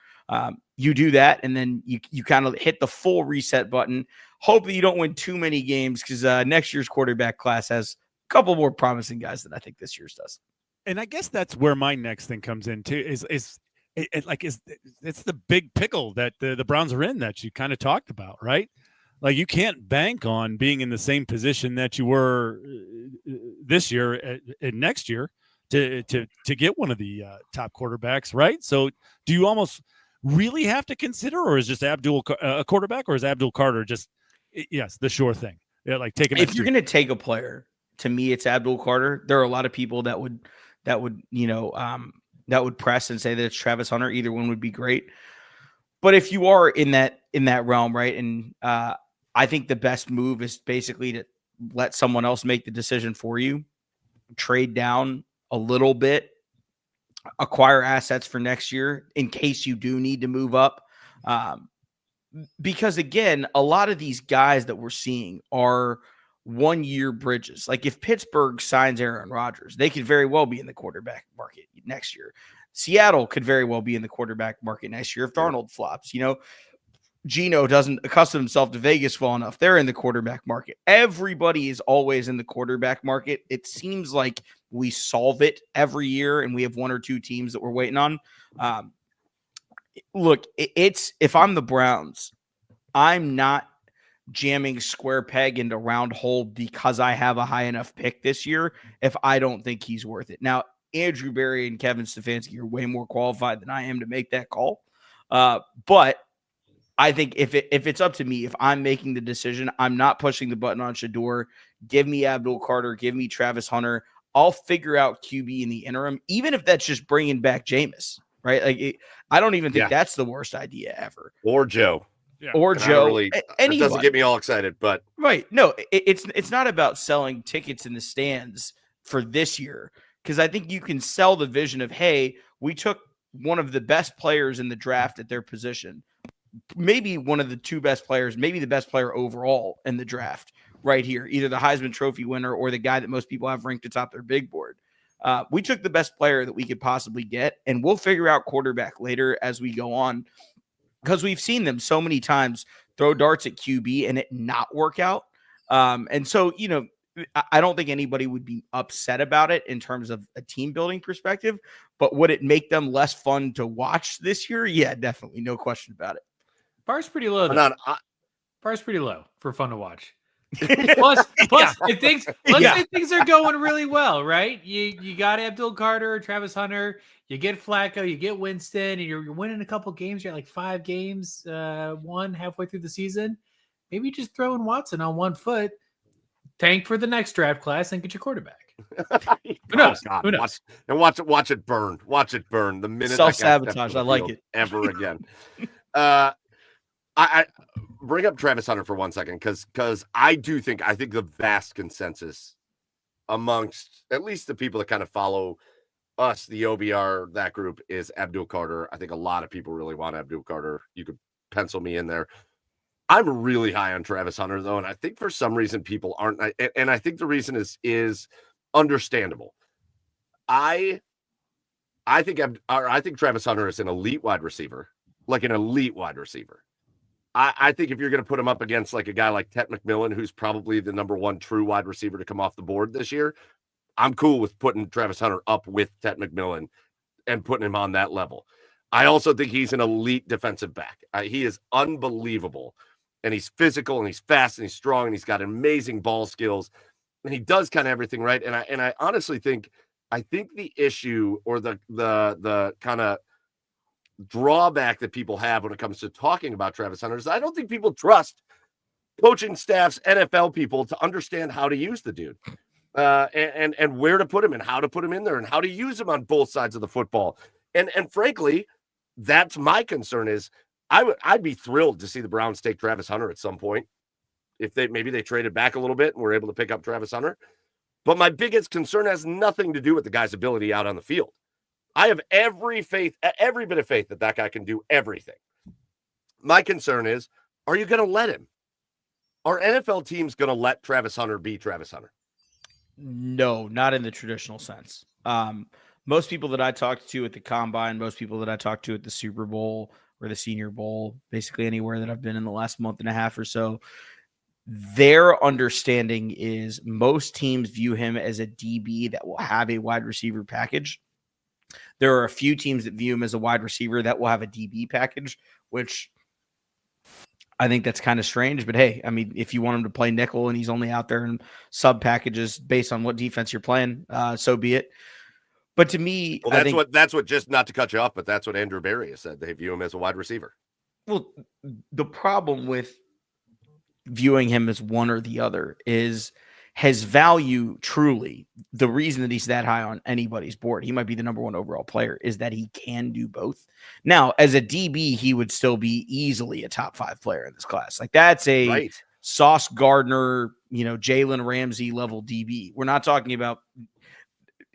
you do that. And then you kind of hit the full reset button. Hope that you don't win too many games because next year's quarterback class has a couple more promising guys than I think this year's does. And I guess that's where my next thing comes in too. It's the big pickle that the Browns are in that you kind of talked about, right? Like you can't bank on being in the same position that you were this year and next year to get one of the top quarterbacks, right? So do you almost really have to consider, or is just Abdul a quarterback, or is Abdul Carter just the sure thing? Yeah, like take him. If you're going to take a player, to me, it's Abdul Carter. There are a lot of people that would press and say that it's Travis Hunter. Either one would be great. But if you are in that realm, right, and I think the best move is basically to let someone else make the decision for you, trade down a little bit, acquire assets for next year in case you do need to move up. Because again, a lot of these guys that we're seeing are 1-year bridges. Like if Pittsburgh signs Aaron Rodgers, they could very well be in the quarterback market next year. Seattle could very well be in the quarterback market next year if Darnold flops. Geno doesn't accustom himself to Vegas well enough. They're in the quarterback market. Everybody is always in the quarterback market. It seems like we solve it every year and we have 1 or 2 teams that we're waiting on. Look, if I'm the Browns, I'm not jamming square peg into round hole because I have a high enough pick this year if I don't think he's worth it. Now, Andrew Berry and Kevin Stefanski are way more qualified than I am to make that call. But I think if it's up to me, if I'm making the decision, I'm not pushing the button on Shedeur. Give me Abdul Carter. Give me Travis Hunter. I'll figure out QB in the interim, even if that's just bringing back Jameis, right? Like, I don't even think that's the worst idea ever. Or Joe. Yeah. Or And Joe. It Anybody. doesn't get me all excited, but right. No, it's not about selling tickets in the stands for this year, because I think you can sell the vision of, hey, we took one of the best players in the draft at their position, maybe one of the two best players, maybe the best player overall in the draft right here, either the Heisman Trophy winner or the guy that most people have ranked atop their big board. We took the best player that we could possibly get, and we'll figure out quarterback later as we go on, because we've seen them so many times throw darts at QB and it not work out. And so, I don't think anybody would be upset about it in terms of a team building perspective, but would it make them less fun to watch this year? Yeah, definitely. No question about it. Bar's pretty low, though. Bar's pretty low for fun to watch. Plus, if things, say things are going really well, right? You got Abdul Carter, Travis Hunter, you get Flacco, you get Winston, and you're winning a couple games. You're at like 5 games, one halfway through the season. Maybe just throw in Watson on one foot, tank for the next draft class, and get your quarterback. Who knows? God, Who knows? Watch it burn. Watch it burn. The minute self-sabotage, I like it. Ever again. I bring up Travis Hunter for 1 second because I think the vast consensus amongst at least the people that kind of follow us, the OBR, that group, is Abdul Carter. I think a lot of people really want Abdul Carter. You could pencil me in there. I'm really high on Travis Hunter, though, and I think for some reason people aren't. And I think the reason is understandable. I think Travis Hunter is an elite wide receiver, like an elite wide receiver. I think if you're going to put him up against like a guy like Ted McMillan, who's probably the number 1 true wide receiver to come off the board this year, I'm cool with putting Travis Hunter up with Ted McMillan and putting him on that level. I also think he's an elite defensive back. He is unbelievable, and he's physical, and he's fast, and he's strong, and he's got amazing ball skills, and he does kind of everything right. And I honestly think the issue or the kind of drawback that people have when it comes to talking about Travis Hunter is I don't think people trust coaching staffs, NFL people, to understand how to use the dude and where to put him and how to put him in there and how to use him on both sides of the football. And frankly, that's my concern. Is I'd be thrilled to see the Browns take Travis Hunter at some point if maybe they traded back a little bit and were able to pick up Travis Hunter. But my biggest concern has nothing to do with the guy's ability out on the field. I have every bit of faith that guy can do everything. My concern is, are you going to let him? Are NFL teams going to let Travis Hunter be Travis Hunter? No, not in the traditional sense. Most people that I talked to at the Combine, most people that I talked to at the Super Bowl or the Senior Bowl, basically anywhere that I've been in the last month and a half or so, their understanding is most teams view him as a DB that will have a wide receiver package. There are a few teams that view him as a wide receiver that will have a DB package, which I think that's kind of strange. But hey, I mean, if you want him to play nickel and he's only out there in sub packages based on what defense you're playing, so be it. But to me, well, that's what just not to cut you off, but that's what Andrew Berry has said. They view him as a wide receiver. Well, the problem with viewing him as one or the other is his value. Truly, the reason that he's that high on anybody's board, he might be the number 1 overall player, is that he can do both. Now, as a DB, he would still be easily a top 5 player in this class. Like, that's a Sauce Gardner, Jalen Ramsey level DB. We're not talking about,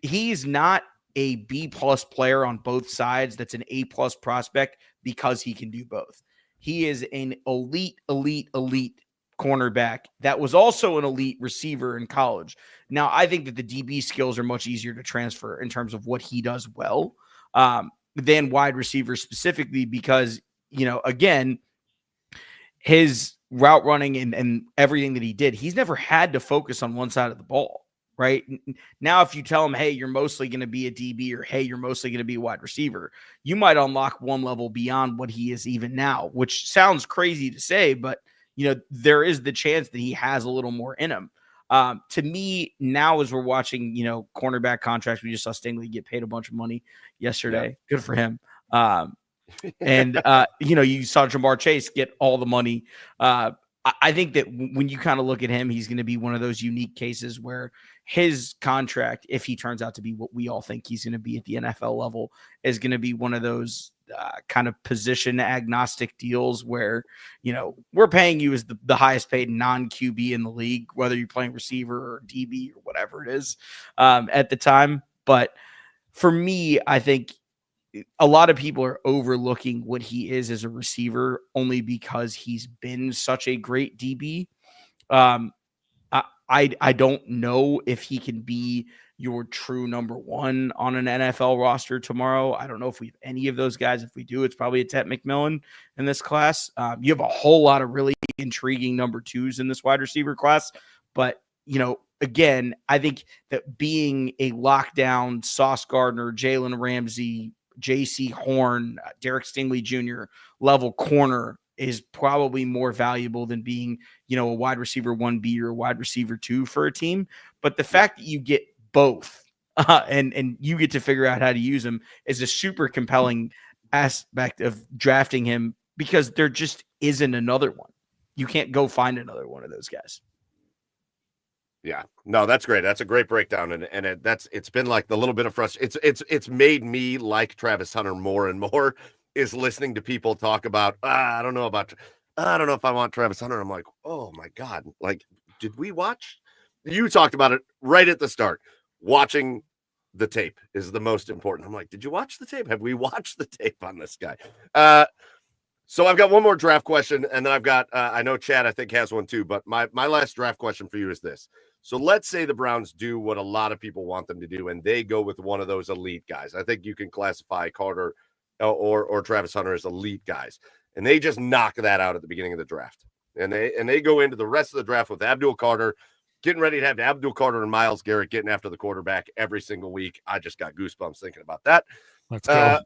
he's not a B+ player on both sides. That's an A+ prospect because he can do both. He is an elite cornerback that was also an elite receiver in college. Now, I think that the DB skills are much easier to transfer in terms of what he does well than wide receivers specifically because, again, his route running and everything that he did, he's never had to focus on one side of the ball, right? Now, if you tell him, hey, you're mostly going to be a DB or, hey, you're mostly going to be a wide receiver, you might unlock one level beyond what he is even now, which sounds crazy to say, but there is the chance that he has a little more in him. To me, now as we're watching, cornerback contracts, we just saw Stingley get paid a bunch of money yesterday. Yeah. Good for him. And you saw Jamar Chase get all the money. I think that when you kind of look at him, he's going to be one of those unique cases where his contract, if he turns out to be what we all think he's going to be at the NFL level, is going to be one of those kind of position agnostic deals where, we're paying you as the highest paid non-QB in the league, whether you're playing receiver or DB or whatever it is at the time. But for me, I think a lot of people are overlooking what he is as a receiver only because he's been such a great DB. I don't know if he can be your true number one on an NFL roster tomorrow. I don't know if we have any of those guys. If we do, it's probably a Ted McMillan in this class. You have a whole lot of really intriguing number twos in this wide receiver class. But, again, I think that being a lockdown Sauce Gardner, Jalen Ramsey, J.C. Horn, Derek Stingley Jr. level corner is probably more valuable than being, a wide receiver 1B or a wide receiver 2 for a team. But the fact that you get both and you get to figure out how to use them is a super compelling aspect of drafting him, because there just isn't another one. You can't go find another one of those guys. Yeah, no, that's great. That's a great breakdown, and it's been like the little bit of frustration. It's made me like Travis Hunter more and more. Is listening to people talk about I don't know if I want Travis Hunter. I'm like, oh my god, like, did we watch? You talked about it right at the start. Watching the tape is the most important. I'm like, did you watch the tape? Have we watched the tape on this guy? So I've got one more draft question, and then I've got I know Chad I think has one too, but my last draft question for you is this. So let's say the Browns do what a lot of people want them to do, and they go with one of those elite guys. I think you can classify Carter or Travis Hunter as elite guys, and they just knock that out at the beginning of the draft. And they go into the rest of the draft with Abdul Carter, getting ready to have Abdul Carter and Myles Garrett getting after the quarterback every single week. I just got goosebumps thinking about that. Let's go.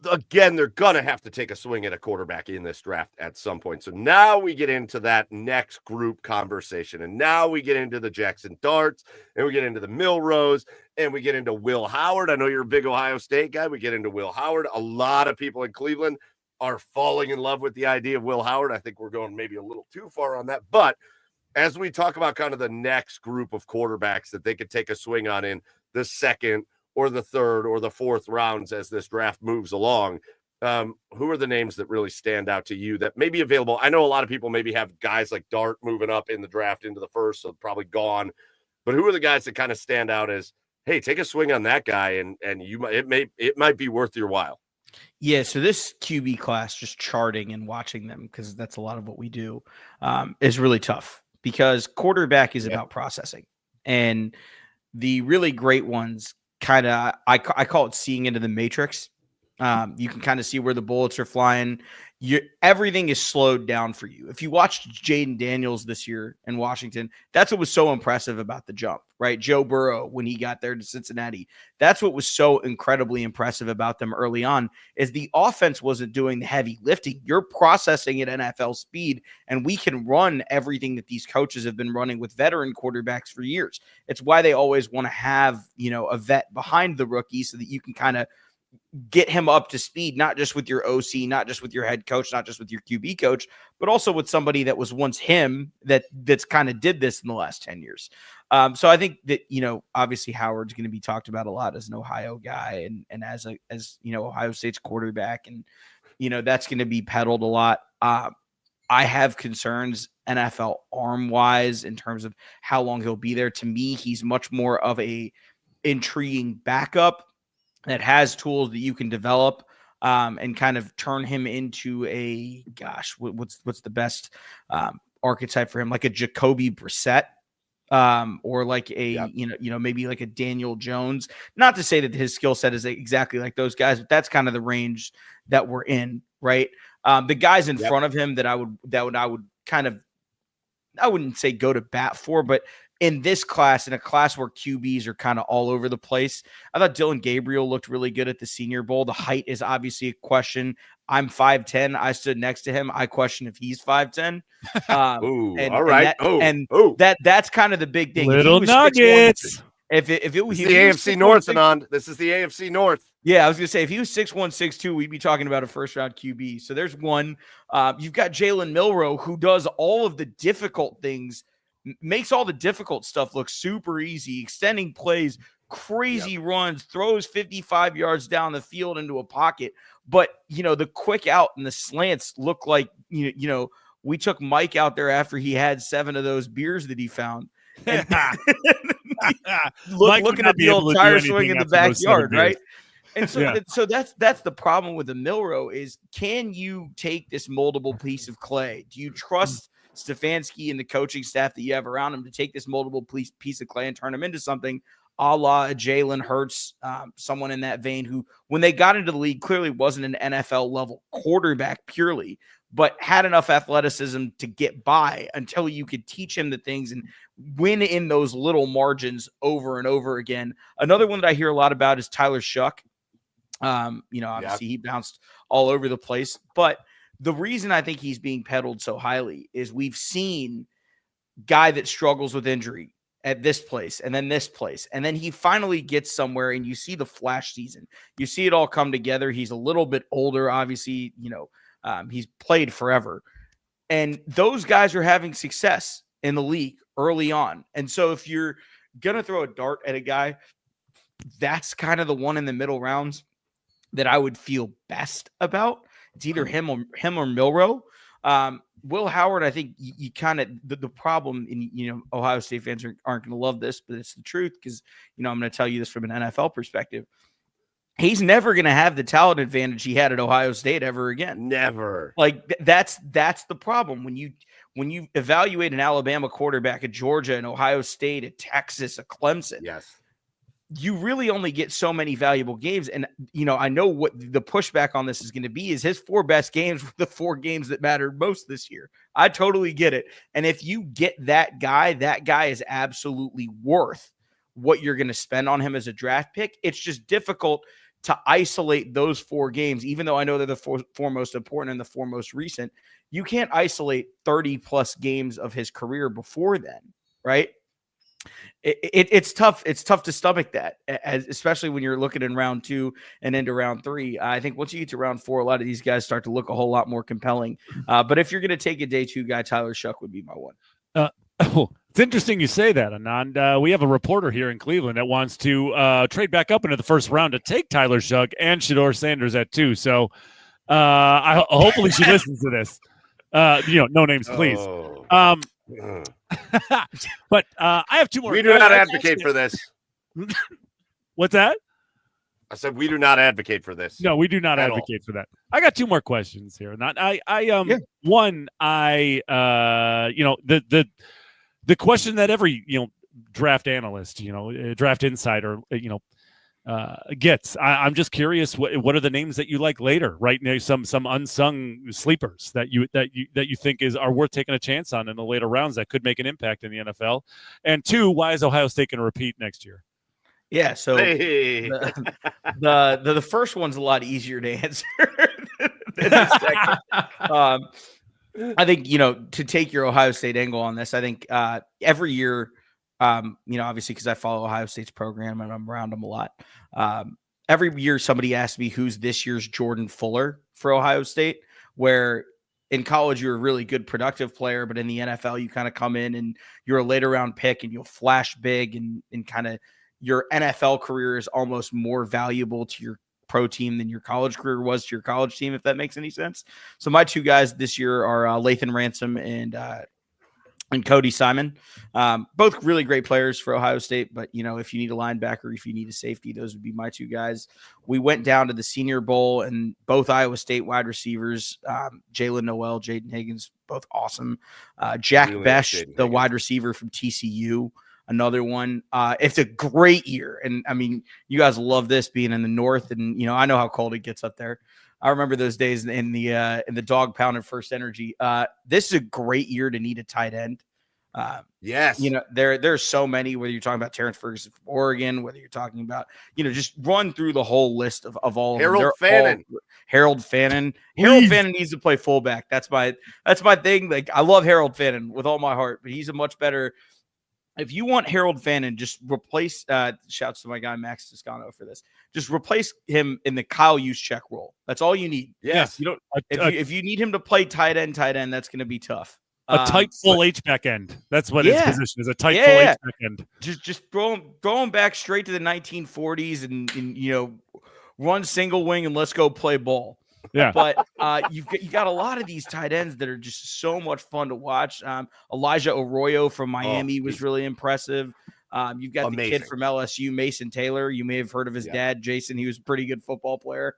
Again, they're going to have to take a swing at a quarterback in this draft at some point. So now we get into that next group conversation. And now we get into the Jackson Darts, and we get into the Milrose, and we get into Will Howard. I know you're a big Ohio State guy. We get into Will Howard. A lot of people in Cleveland are falling in love with the idea of Will Howard. I think we're going maybe a little too far on that. But as we talk about kind of the next group of quarterbacks that they could take a swing on in the second or the third or the fourth rounds as this draft moves along, who are the names that really stand out to you that may be available? I know a lot of people maybe have guys like Dart moving up in the draft into the first, so probably gone. But who are the guys that kind of stand out as, hey, take a swing on that guy, and it might be worth your while? Yeah, so this QB class, just charting and watching them, because that's a lot of what we do, is really tough, because quarterback is about processing. And the really great ones kind of, I call it seeing into the matrix. You can kind of see where the bullets are flying. Everything is slowed down for you. If you watched Jaden Daniels this year in Washington, that's what was so impressive about the jump, right? Joe Burrow, when he got there to Cincinnati, that's what was so incredibly impressive about them early on, is the offense wasn't doing the heavy lifting. You're processing at NFL speed, and we can run everything that these coaches have been running with veteran quarterbacks for years. It's why they always want to have, a vet behind the rookie so that you can kind of get him up to speed, not just with your OC, not just with your head coach, not just with your QB coach, but also with somebody that was once him that's kind of did this in the last 10 years. So I think that, obviously Howard's going to be talked about a lot as an Ohio guy and as Ohio State's quarterback. And, that's going to be peddled a lot. I have concerns NFL arm wise in terms of how long he'll be there. To me, he's much more of a intriguing backup that has tools that you can develop and kind of turn him into a, what's the best archetype for him? Like a Jacoby Brissett or like a, maybe like a Daniel Jones. Not to say that his skill set is exactly like those guys, but that's kind of the range that we're in, right? The guys in front of him that I would kind of, I wouldn't say go to bat for, but in this class, in a class where QBs are kind of all over the place, I thought Dylan Gabriel looked really good at the Senior Bowl. The height is obviously a question. I'm 5'10". I stood next to him. I question if he's 5'10". All right. That's kind of the big thing. Little nuggets. If it was the AFC North, Anand. This is the AFC North. Yeah, I was gonna say if he was 6'1", 6'2", we'd be talking about a first-round QB. So there's one. You've got Jalen Milroe, who does all of the difficult things, makes all the difficult stuff look super easy, extending plays, crazy runs, throws 55 yards down the field into a pocket. But the quick out and the slants look like we took Mike out there after he had 7 of those beers that he found. And looking at the old tire swing in the backyard, right? And so that's the problem with the Milroe is, can you take this moldable piece of clay? Do you trust Stefanski and the coaching staff that you have around him to take this moldable piece of clay and turn him into something a la Jalen Hurts, someone in that vein who, when they got into the league, clearly wasn't an NFL level quarterback purely, but had enough athleticism to get by until you could teach him the things and win in those little margins over and over again. Another one that I hear a lot about is Tyler Shuck. Obviously he bounced all over the place, but the reason I think he's being peddled so highly is we've seen guy that struggles with injury at this place and then this place, and then he finally gets somewhere and you see the flash season. You see it all come together. He's a little bit older, obviously, he's played forever, and those guys are having success in the league early on. And so if you're going to throw a dart at a guy, that's kind of the one in the middle rounds that I would feel best about. It's either him or Milroe. Will Howard, I think you kind of the problem in Ohio State fans aren't going to love this, but it's the truth because I'm going to tell you this from an NFL perspective. He's never going to have the talent advantage he had at Ohio State ever again. Never. Like that's the problem when you evaluate an Alabama quarterback, at Georgia, and Ohio State, at Texas, at Clemson. Yes. You really only get so many valuable games. And, I know what the pushback on this is going to be is his 4 best games were the 4 games that mattered most this year. I totally get it. And if you get that guy is absolutely worth what you're going to spend on him as a draft pick. It's just difficult to isolate those 4 games, even though I know they're the 4 most important and the 4 most recent. You can't isolate 30 plus games of his career before then, right? It's tough. It's tough to stomach that, especially when you're looking in round 2 and into round 3. I think once you get to round 4, a lot of these guys start to look a whole lot more compelling. But if you're going to take a day 2 guy, Tyler Shuck would be my one. It's interesting you say that, Anand. We have a reporter here in Cleveland that wants to trade back up into the first round to take Tyler Shuck and Shedeur Sanders at 2. So hopefully she listens to this. No names, please. But I have 2 more. We do not advocate for this. What's that? I said we do not advocate for this. No, we do not advocate for that. I got 2 more questions here. The question that every draft analyst, draft insider, gets. I'm just curious. What are the names that you like later? Right now, some unsung sleepers that you think are worth taking a chance on in the later rounds that could make an impact in the NFL. And 2, why is Ohio State going to repeat next year? Yeah, so the first one's a lot easier to answer than the second. I think to take your Ohio State angle on this, I think every year. Obviously because I follow Ohio State's program and I'm around them a lot. Every year somebody asks me who's this year's Jordan Fuller for Ohio State, where in college you're a really good productive player, but in the NFL you kind of come in and you're a later round pick and you'll flash big and kind of your NFL career is almost more valuable to your pro team than your college career was to your college team, if that makes any sense. So my 2 guys this year are Lathan Ransom and Cody Simon, both really great players for Ohio State. But, if you need a linebacker, if you need a safety, those would be my 2 guys. We went down to the Senior Bowl and both Iowa State wide receivers, Jalen Noel, Jaden Higgins, both awesome. Jack Besh, the wide receiver from TCU, another one. It's a great year. And I mean, you guys love this being in the North. And, I know how cold it gets up there. I remember those days in the dog pound at First Energy. This is a great year to need a tight end. Yes. There's so many, whether you're talking about Terrence Ferguson from Oregon, whether you're talking about, just run through the whole list of all of them. Harold Fannin. Harold Fannin needs to play fullback. That's my thing. Like, I love Harold Fannin with all my heart, but he's a much better if you want Harold Fannin, just replace shouts to my guy Max Toscano for this. Just replace him in the Kyle Juszczyk role. That's all you need. Yes. You don't if you need him to play tight end, that's going to be tough. A tight full H-back end. That's what his position is. A tight full H-back end. Just throw him back straight to the 1940s and run single wing and let's go play ball. Yeah. But you got a lot of these tight ends that are just so much fun to watch. Elijah Arroyo from Miami was really impressive. You've got the kid from LSU, Mason Taylor. You may have heard of his dad, Jason. He was a pretty good football player.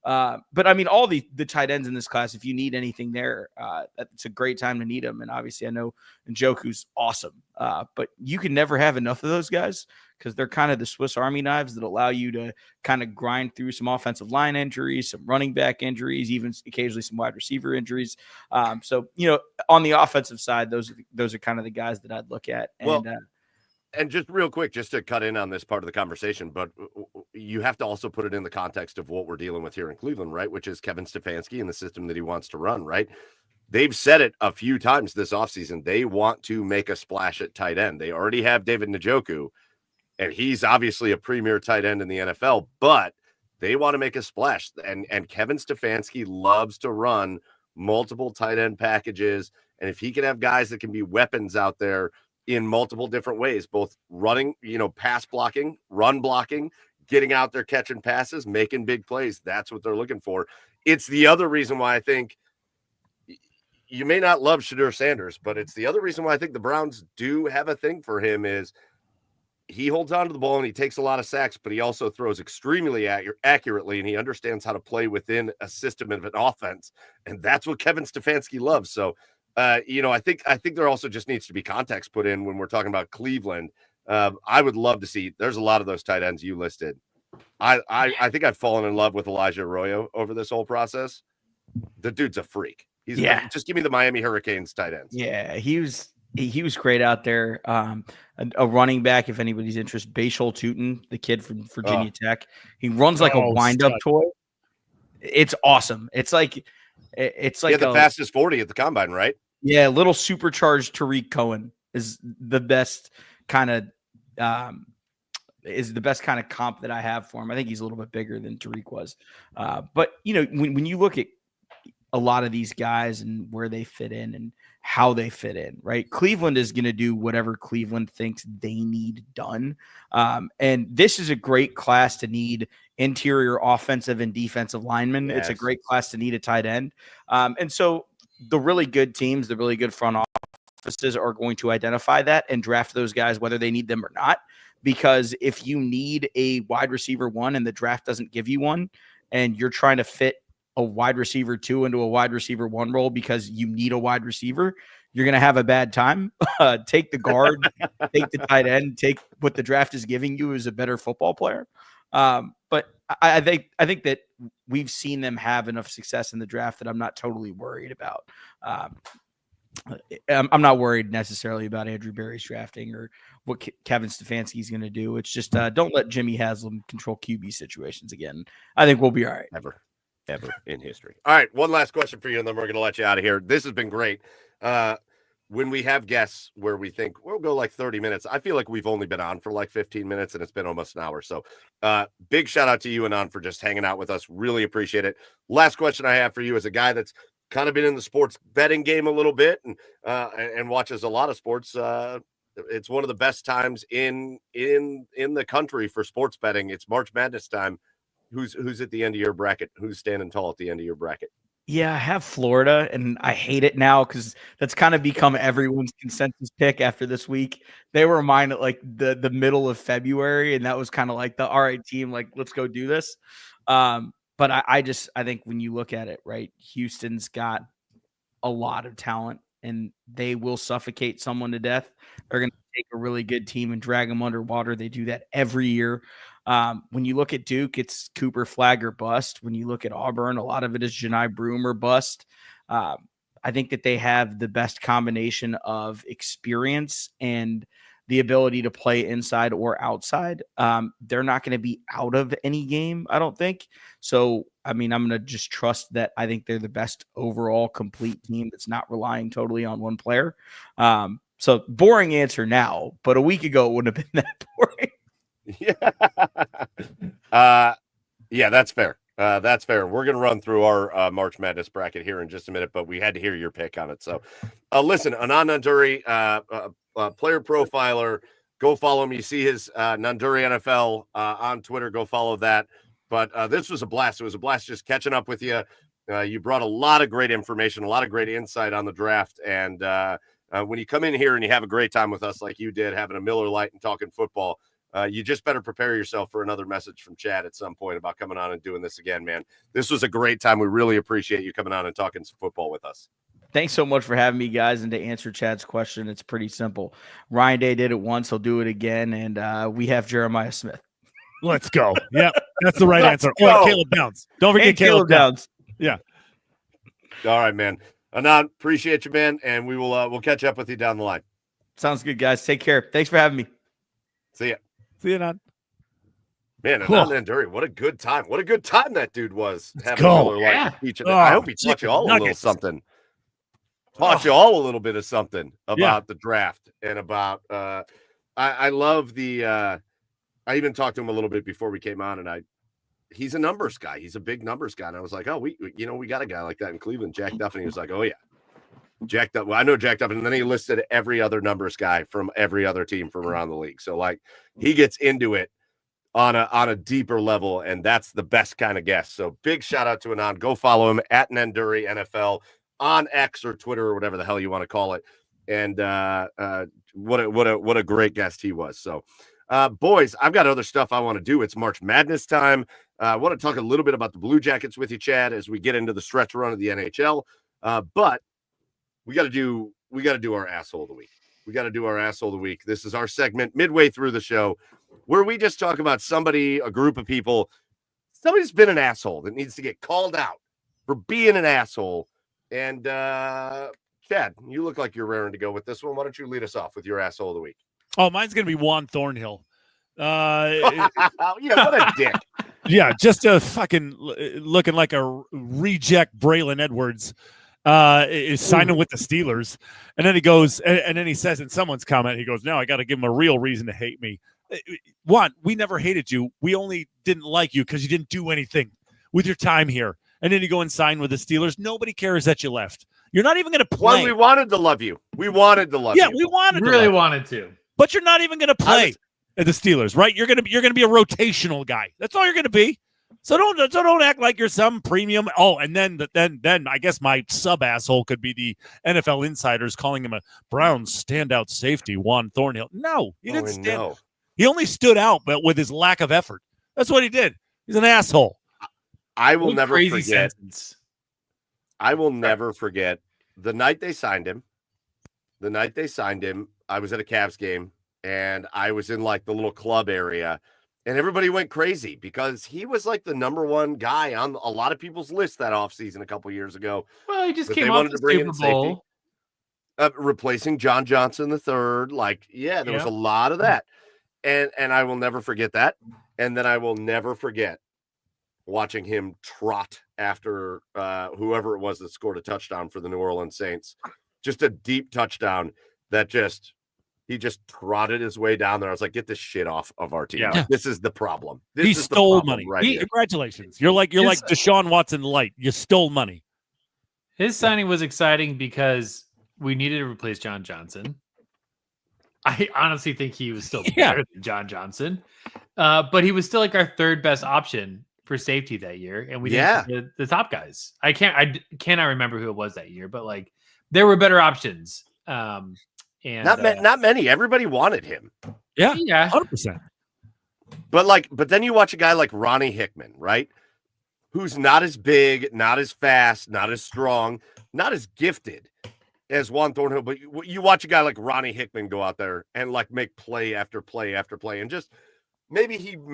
But I mean, all the tight ends in this class, if you need anything there, it's a great time to need them. And obviously I know Njoku's awesome. But you can never have enough of those guys because they're kind of the Swiss Army knives that allow you to kind of grind through some offensive line injuries, some running back injuries, even occasionally some wide receiver injuries. So, on the offensive side, those are kind of the guys that I'd look at. And just real quick, just to cut in on this part of the conversation, but you have to also put it in the context of what we're dealing with here in Cleveland, right? Which is Kevin Stefanski and the system that he wants to run, right? They've said it a few times this offseason. They want to make a splash at tight end. They already have David Njoku, and he's obviously a premier tight end in the NFL, but they want to make a splash. And Kevin Stefanski loves to run multiple tight end packages. And if he can have guys that can be weapons out there in multiple different ways, both running, pass blocking, run blocking, getting out there, catching passes, making big plays. That's what they're looking for. It's the other reason why I think you may not love Shedeur Sanders, but it's the other reason why I think the Browns do have a thing for him is he holds on to the ball and he takes a lot of sacks, but he also throws extremely accurately, and he understands how to play within a system of an offense. And that's what Kevin Stefanski loves. So, I think there also just needs to be context put in when we're talking about Cleveland. I would love to see. There's a lot of those tight ends you listed. I think I've fallen in love with Elijah Arroyo over this whole process. The dude's a freak. Just give me the Miami Hurricanes tight ends. Yeah, he was great out there. A running back, if anybody's interested, Bashal Tootin, the kid from Virginia Tech. He runs like a wind-up toy. It's awesome. It's like the fastest 40 at the combine, right? Yeah, little supercharged Tariq Cohen is the best kind of comp that I have for him. I think he's a little bit bigger than Tariq was. But when you look at a lot of these guys and where they fit in and how they fit in, right? Cleveland is going to do whatever Cleveland thinks they need done. And this is a great class to need interior offensive and defensive linemen. Yes. It's a great class to need a tight end. And so the really good teams, the really good front offices are going to identify that and draft those guys, whether they need them or not. Because if you need a wide receiver 1 and the draft doesn't give you one, and you're trying to fit a wide receiver 2 into a wide receiver 1 role because you need a wide receiver, you're going to have a bad time. Take the guard, take the tight end, take what the draft is giving you as a better football player. But I think that we've seen them have enough success in the draft that I'm not totally worried about. I'm not worried necessarily about Andrew Berry's drafting or what Kevin Stefanski is going to do. It's just don't let Jimmy Haslam control QB situations again. I think we'll be all right. Ever in history. All right, one last question for you, and then we're going to let you out of here. This has been great. When we have guests where we think we'll go like 30 minutes, I feel like we've only been on for like 15 minutes, and it's been almost an hour. So big shout out to you, Anand, for just hanging out with us. Really appreciate it. Last question I have for you as a guy that's kind of been in the sports betting game a little bit and watches a lot of sports. It's one of the best times in the country for sports betting. It's March Madness time. Who's at the end of your bracket? Who's standing tall at the end of your bracket? Yeah, I have Florida, and I hate it now because that's kind of become everyone's consensus pick after this week. They were mine at like the middle of February, and that was kind of like the all right team, like let's go do this. But I think when you look at it, right, Houston's got a lot of talent, and they will suffocate someone to death. They're going to take a really good team and drag them underwater. They do that every year. When you look at Duke, it's Cooper Flagg or bust. When you look at Auburn, a lot of it is Janai Broom or bust. I think that they have the best combination of experience and the ability to play inside or outside. They're not going to be out of any game, I don't think. So, I mean, I'm going to just trust that I think they're the best overall complete team that's not relying totally on one player. So boring answer now, but a week ago it wouldn't have been that boring. Yeah, that's fair. That's fair. We're going to run through our March Madness bracket here in just a minute, but we had to hear your pick on it. So listen, Anand Nanduri, player profiler, go follow him. You see his Nanduri NFL on Twitter. Go follow that. But this was a blast. It was a blast just catching up with you. You brought a lot of great information, a lot of great insight on the draft. And when you come in here and you have a great time with us like you did, having a Miller Lite and talking football, you just better prepare yourself for another message from Chad at some point about coming on and doing this again, man. This was a great time. We really appreciate you coming on and talking some football with us. Thanks so much for having me, guys. And to answer Chad's question, it's pretty simple. Ryan Day did it once. He'll do it again. And we have Jeremiah Smith. Let's go. Yep, that's the right answer. Go. Oh, Caleb Downs. Don't forget Caleb Downs. Yeah. All right, man. Anand, appreciate you, man. And we will we'll catch up with you down the line. Sounds good, guys. Take care. Thanks for having me. See ya. See you, Anand. Man, Cool. Anand Nanduri, what a good time. What a good time that dude was. Let's go. I hope he taught you all a little something. Taught you all a little bit of something about the draft and about I love the I even talked to him a little bit before we came on, and he's a numbers guy. He's a big numbers guy. And I was like, oh, we got a guy like that in Cleveland, Jack Duffin. He was like, oh yeah. Jack Duffin. Well, I know Jack Duffin. And then he listed every other numbers guy from every other team from around the league. So like he gets into it on a deeper level, and that's the best kind of guest. So big shout out to Anand. Go follow him at Nanduri NFL on X or Twitter or whatever the hell you want to call it. And what a great guest he was. So boys, I've got other stuff I want to do. It's March Madness time. I want to talk a little bit about the Blue Jackets with you, Chad, as we get into the stretch run of the NHL. But we got to do our asshole of the week. We got to do our asshole of the week. This is our segment midway through the show where we just talk about somebody, a group of people, somebody's been an asshole that needs to get called out for being an asshole. And Chad, you look like you're raring to go with this one. Why don't you lead us off with your asshole of the week? Oh, mine's going to be Juan Thornhill. Yeah, what a dick. Yeah, just a fucking looking like a reject Braylon Edwards is signing with the Steelers. And then he goes, and then he says in someone's comment, he goes, now I got to give him a real reason to hate me. Juan, we never hated you. We only didn't like you because you didn't do anything with your time here. And then you go and sign with the Steelers. Nobody cares that you left. You're not even going to play. Well, we wanted to love you. We wanted to love you. Yeah, we wanted to. Really wanted to. But you're not even going to play at the Steelers, right? You're going to be a rotational guy. That's all you're going to be. So don't act like you're some premium. Oh, and then I guess my sub asshole could be the NFL insiders calling him a Browns standout safety, Juan Thornhill. No, he didn't stand. No. He only stood out, but with his lack of effort. That's what he did. He's an asshole. I will never forget. Sentence. I will never forget the night they signed him. I was at a Cavs game, and I was in like the little club area, and everybody went crazy because he was like the number one guy on a lot of people's list that offseason a couple years ago. Well, he just came off the Super Bowl. Replacing John Johnson III. Like, yeah, there was a lot of that. And I will never forget that. And then I will never forget watching him trot after whoever it was that scored a touchdown for the New Orleans Saints. Just a deep touchdown that he just trotted his way down there. I was like, get this shit off of our team. Yeah. Like, this is the problem. He stole money. Right, congratulations. You're like Deshaun Watson light. You stole money. His signing was exciting because we needed to replace John Johnson. I honestly think he was still better than John Johnson. But he was still like our third best option for safety that year. And we didn't get the top guys. I cannot remember who it was that year, but like there were better options. And not many. Everybody wanted him. Yeah. 100%. But then you watch a guy like Ronnie Hickman, right? Who's not as big, not as fast, not as strong, not as gifted as Juan Thornhill. But you watch a guy like Ronnie Hickman go out there and like make play after play after play, and just maybe he's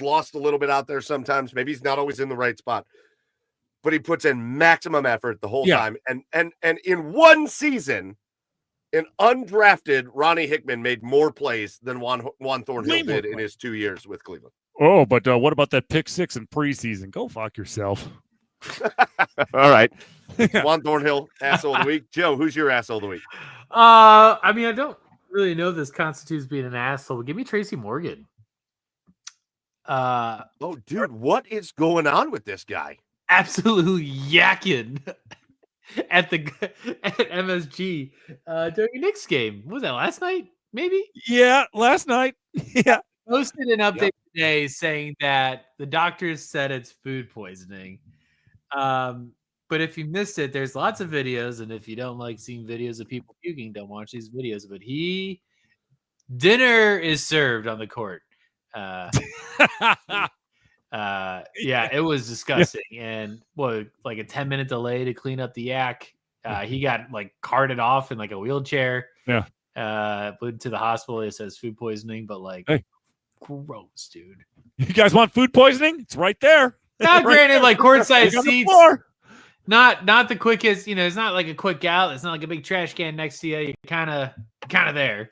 lost a little bit out there sometimes. Maybe he's not always in the right spot, but he puts in maximum effort the whole time. And in one season, an undrafted Ronnie Hickman made more plays than Juan Thornhill did in his 2 years with Cleveland. Oh, but what about that pick six in preseason? Go fuck yourself. All right. Juan Thornhill, asshole of the week. Joe, who's your asshole of the week? I mean, I don't really know if this constitutes being an asshole, but give me Tracy Morgan. Oh, dude, what is going on with this guy? Absolutely yakking at MSG during a Knicks game. What was that, last night? Maybe? Yeah, last night. Yeah. Posted an update today saying that the doctors said it's food poisoning. But if you missed it, there's lots of videos, and if you don't like seeing videos of people puking, don't watch these videos. But dinner is served on the court. Yeah, it was disgusting. And like a 10-minute delay to clean up the yak. He got like carted off in like a wheelchair. Yeah. Went to the hospital. It says food poisoning, but like, hey, gross, dude. You guys want food poisoning? It's right there. Not right granted, there. like courtside seats. Not the quickest. It's not like a quick out. It's not like a big trash can next to you. You're kind of there.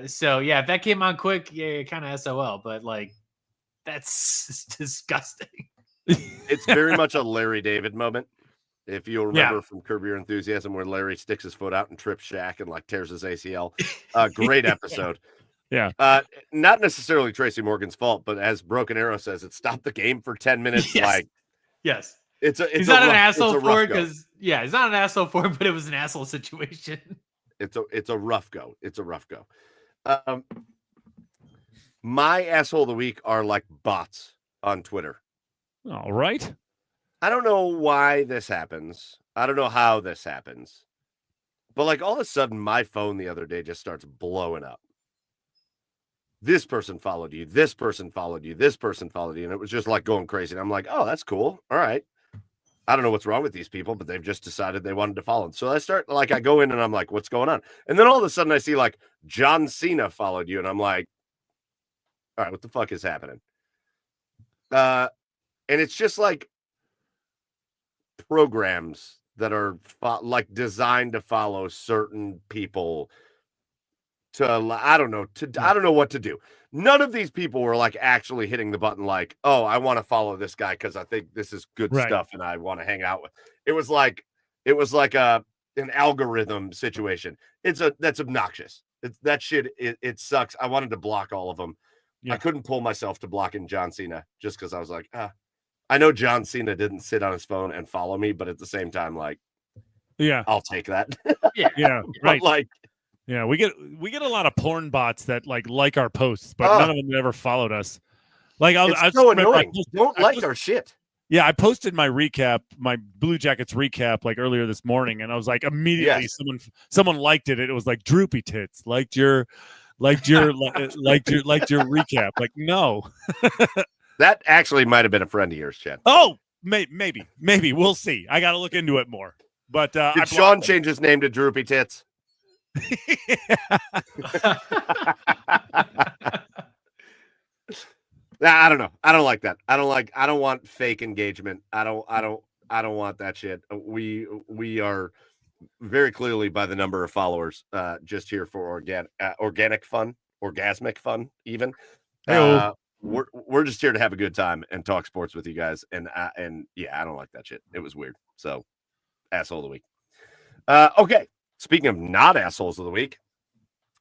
So yeah, if that came on quick, yeah, you're kind of SOL. But like, that's disgusting. It's very much a Larry David moment. If you'll remember from Curb Your Enthusiasm, where Larry sticks his foot out and trips Shaq and like tears his ACL. Great episode. Yeah. Not necessarily Tracy Morgan's fault, but as Broken Arrow says, it stopped the game for 10 minutes. Yes. Like, yes. He's not an asshole for it because he's not an asshole for it, but it was an asshole situation. It's a rough go. It's a rough go. My asshole of the week are like bots on Twitter. All right. I don't know why this happens. I don't know how this happens. But like all of a sudden my phone the other day just starts blowing up. This person followed you. This person followed you. This person followed you. And it was just like going crazy. And I'm like, oh, that's cool. All right. I don't know what's wrong with these people, but they've just decided they wanted to follow. So I go in and I'm like, what's going on? And then all of a sudden I see like John Cena followed you. And I'm like, all right, what the fuck is happening? And it's just like programs that are like designed to follow certain people I don't know what to do. None of these people were like actually hitting the button like, oh, I want to follow this guy because I think this is good stuff and I want to hang out with. It was like an algorithm situation. That's obnoxious. That shit. It sucks. I wanted to block all of them. Yeah. I couldn't pull myself to blocking John Cena just because I was like, I know John Cena didn't sit on his phone and follow me, but at the same time, like, yeah, I'll take that. Yeah, right. Like, yeah, we get a lot of porn bots that like our posts, but none of them ever followed us. Like, it's so annoying. Don't like our shit. Yeah, I posted my Blue Jackets recap like earlier this morning, and I was like, immediately someone liked it. It was like Droopy Tits liked your recap. Like, no. That actually might have been a friend of yours, Chad. Oh, maybe we'll see. I got to look into it more. But did Sean change his name to Droopy Tits? I don't know. I don't like that. I don't want fake engagement. I don't want that shit. We are very clearly by the number of followers just here for organic fun, orgasmic fun even. We're just here to have a good time and talk sports with you guys. And yeah, I don't like that shit. It was weird. So asshole of the week. Okay. Speaking of not assholes of the week,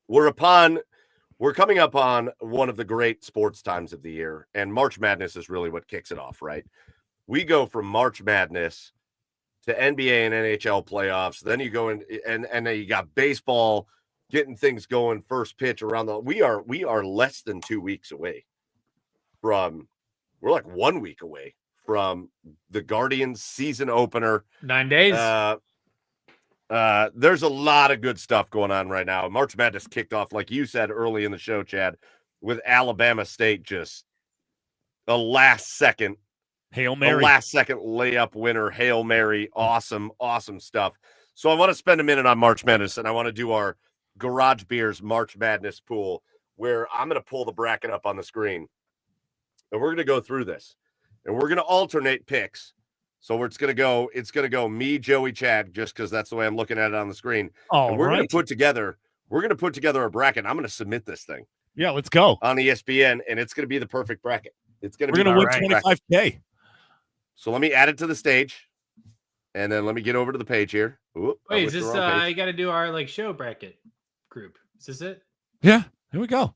we're coming up on one of the great sports times of the year, and March Madness is really what kicks it off, right? We go from March Madness to NBA and NHL playoffs. Then you go in and then you got baseball getting things going, first pitch around we are less than 2 weeks away we're like 1 week away from the Guardians season opener. 9 days. There's a lot of good stuff going on right now. March Madness kicked off, like you said early in the show, Chad, with Alabama State just a last second layup winner, Hail Mary. Awesome stuff. So I want to spend a minute on March Madness, and I want to do our Garage Beers March Madness pool, where I'm going to pull the bracket up on the screen, and we're going to go through this, and we're going to alternate picks. So it's going to go me, Joey, Chad, just because that's the way I'm looking at it on the screen. And we're going to put together a bracket. I'm going to submit this thing. Yeah, let's go on ESPN, and it's going to be the perfect bracket. We're going to win $25K. So let me add it to the stage, and then let me get over to the page here. Oop, I Wait, went is to the this? wrong page. You got to do our like show bracket group. Is this it? Yeah, here we go.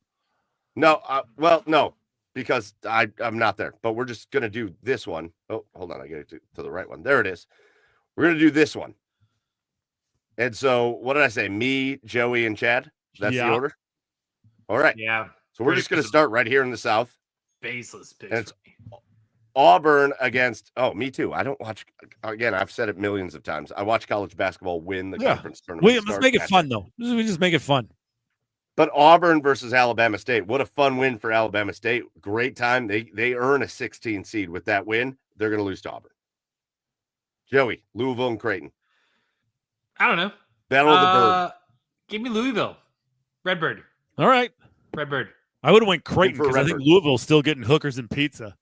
No, well, no, because I'm not there. But we're just gonna do this one. Oh, hold on, I get it to the right one. There it is. We're gonna do this one. And so, what did I say? Me, Joey, and Chad. That's the order. All right. Yeah. So we're just gonna start right here in the South. Baseless picks. And it's Auburn against. Oh, me too. I don't watch. Again, I've said it millions of times. I watch college basketball win the conference tournament. Let's make it fun though. We just make it fun. But Auburn versus Alabama State. What a fun win for Alabama State. Great time. They earn a 16 seed with that win. They're going to lose to Auburn. Joey, Louisville and Creighton. I don't know. Battle of the Bird. Give me Louisville. Redbird. All right. Redbird. I would have went Creighton because I think Redbird. Louisville's still getting hookers and pizza.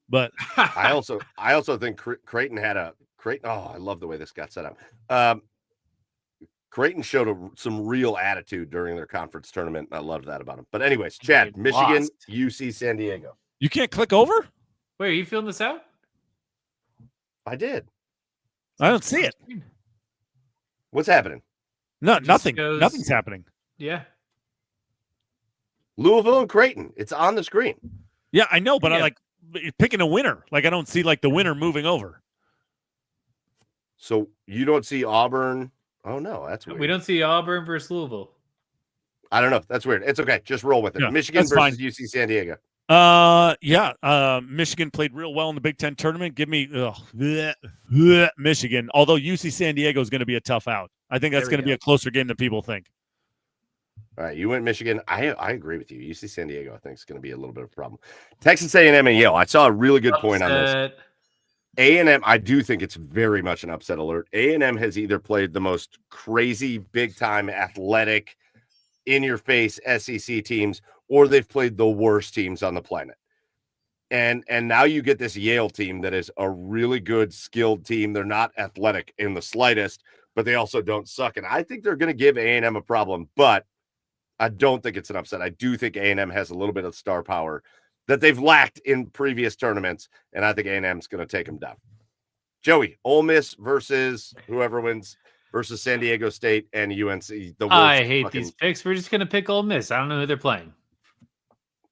But I also think Creighton had a Creighton. Oh, I love the way this got set up. Creighton showed some real attitude during their conference tournament. I loved that about them. But anyways, Chad, Michigan, UC San Diego. you can't click over? Wait, are you filling this out? I did. I don't see it. What's happening? No, just nothing. goes- Nothing's happening. Yeah. Louisville and Creighton. It's on the screen. Yeah, I know, but I Yeah. like picking a winner. Like I don't see like the winner moving over. So you don't see Auburn. Oh no, that's weird. We don't see Auburn versus Louisville. I don't know. That's weird. It's okay. Just roll with it. Yeah, Michigan that's versus fine. UC San Diego. Michigan played real well in the Big Ten tournament. Give me Michigan. Although UC San Diego is going to be a tough out. I think that's There we going to be go. a closer game than people think. All right, you went Michigan. I agree with you. UC San Diego, I think, is going to be a little bit of a problem. Texas A&M and Yale. I saw a really good point on this. Upset. A&M, I do think it's very much an upset alert. A&M has either played the most crazy, big-time, athletic, in-your-face SEC teams, or they've played the worst teams on the planet. And now you get this Yale team that is a really good, skilled team. They're not athletic in the slightest, but they also don't suck. And I think they're going to give A&M a problem, but I don't think it's an upset. I do think A&M has a little bit of star power that they've lacked in previous tournaments, and I think A&M is going to take them down. Joey, Ole Miss versus whoever wins versus San Diego State and UNC. I hate these picks. We're just going to pick Ole Miss. I don't know who they're playing.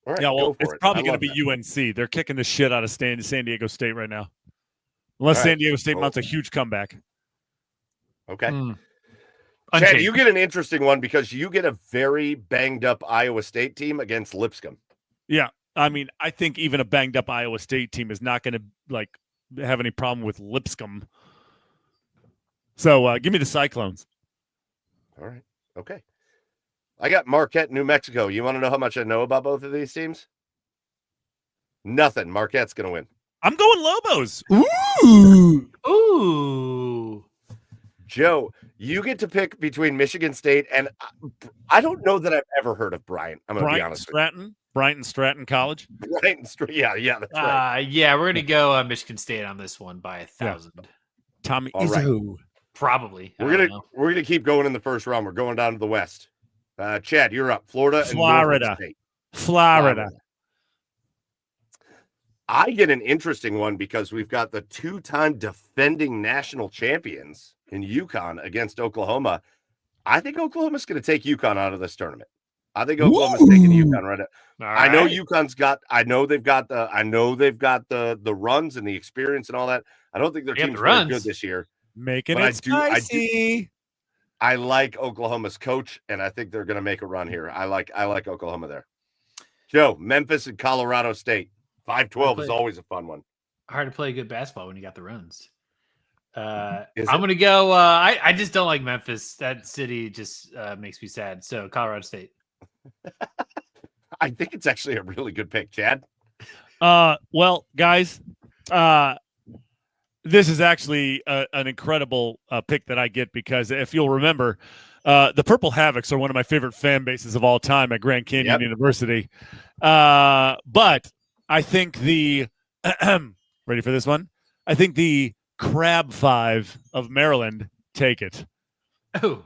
All right, Yeah, well, it's probably going to to be UNC. They're kicking the shit out of San Diego State right now. Unless All right. San Diego State Cool. mounts a huge comeback. Okay. Hmm. Chad, Unchanged. you get an interesting one because you get a very banged up Iowa State team against Lipscomb. Yeah. I mean, I think even a banged up Iowa State team is not going to like have any problem with Lipscomb. So give me the Cyclones. All right. Okay. I got Marquette, New Mexico. You want to know how much I know about both of these teams? Nothing. Marquette's going to win. I'm going Lobos. Ooh. Joe, you get to pick between Michigan State and I don't know that I've ever heard of Bryant. I'm going to be honest Bryant Stratton College. with you. Bryant, yeah, that's right. Yeah, we're gonna go Michigan State on this one by 1,000. Tommy All right. Izzo. Probably. I We're don't gonna know. keep going in the first round. We're going down to the West. Chad, you're up. Florida and Florida. Norfolk State. Florida. I get an interesting one because we've got the two-time defending national champions in UConn against Oklahoma. I think Oklahoma's going to take UConn out of this tournament. I think Oklahoma's taking UConn right now. All I know right. UConn's got. I know they've got the runs and the experience and all that. I don't think their They got team's the very runs. good this year. Making But it I do- spicy. I like Oklahoma's coach, and I think they're going to make a run here. I like Oklahoma there. Joe, Memphis and Colorado State. 5-12 is always a fun one. Hard to play good basketball when you got the runs. Is I'm it? gonna go. I just don't like Memphis. That city just makes me sad. So Colorado State. I think it's actually a really good pick, Chad. Well, guys, this is actually an incredible pick that I get because if you'll remember, the Purple Havocs are one of my favorite fan bases of all time at Grand Canyon Yep. University. But I think ready for this one? I think the Crab Five of Maryland take it. Ooh.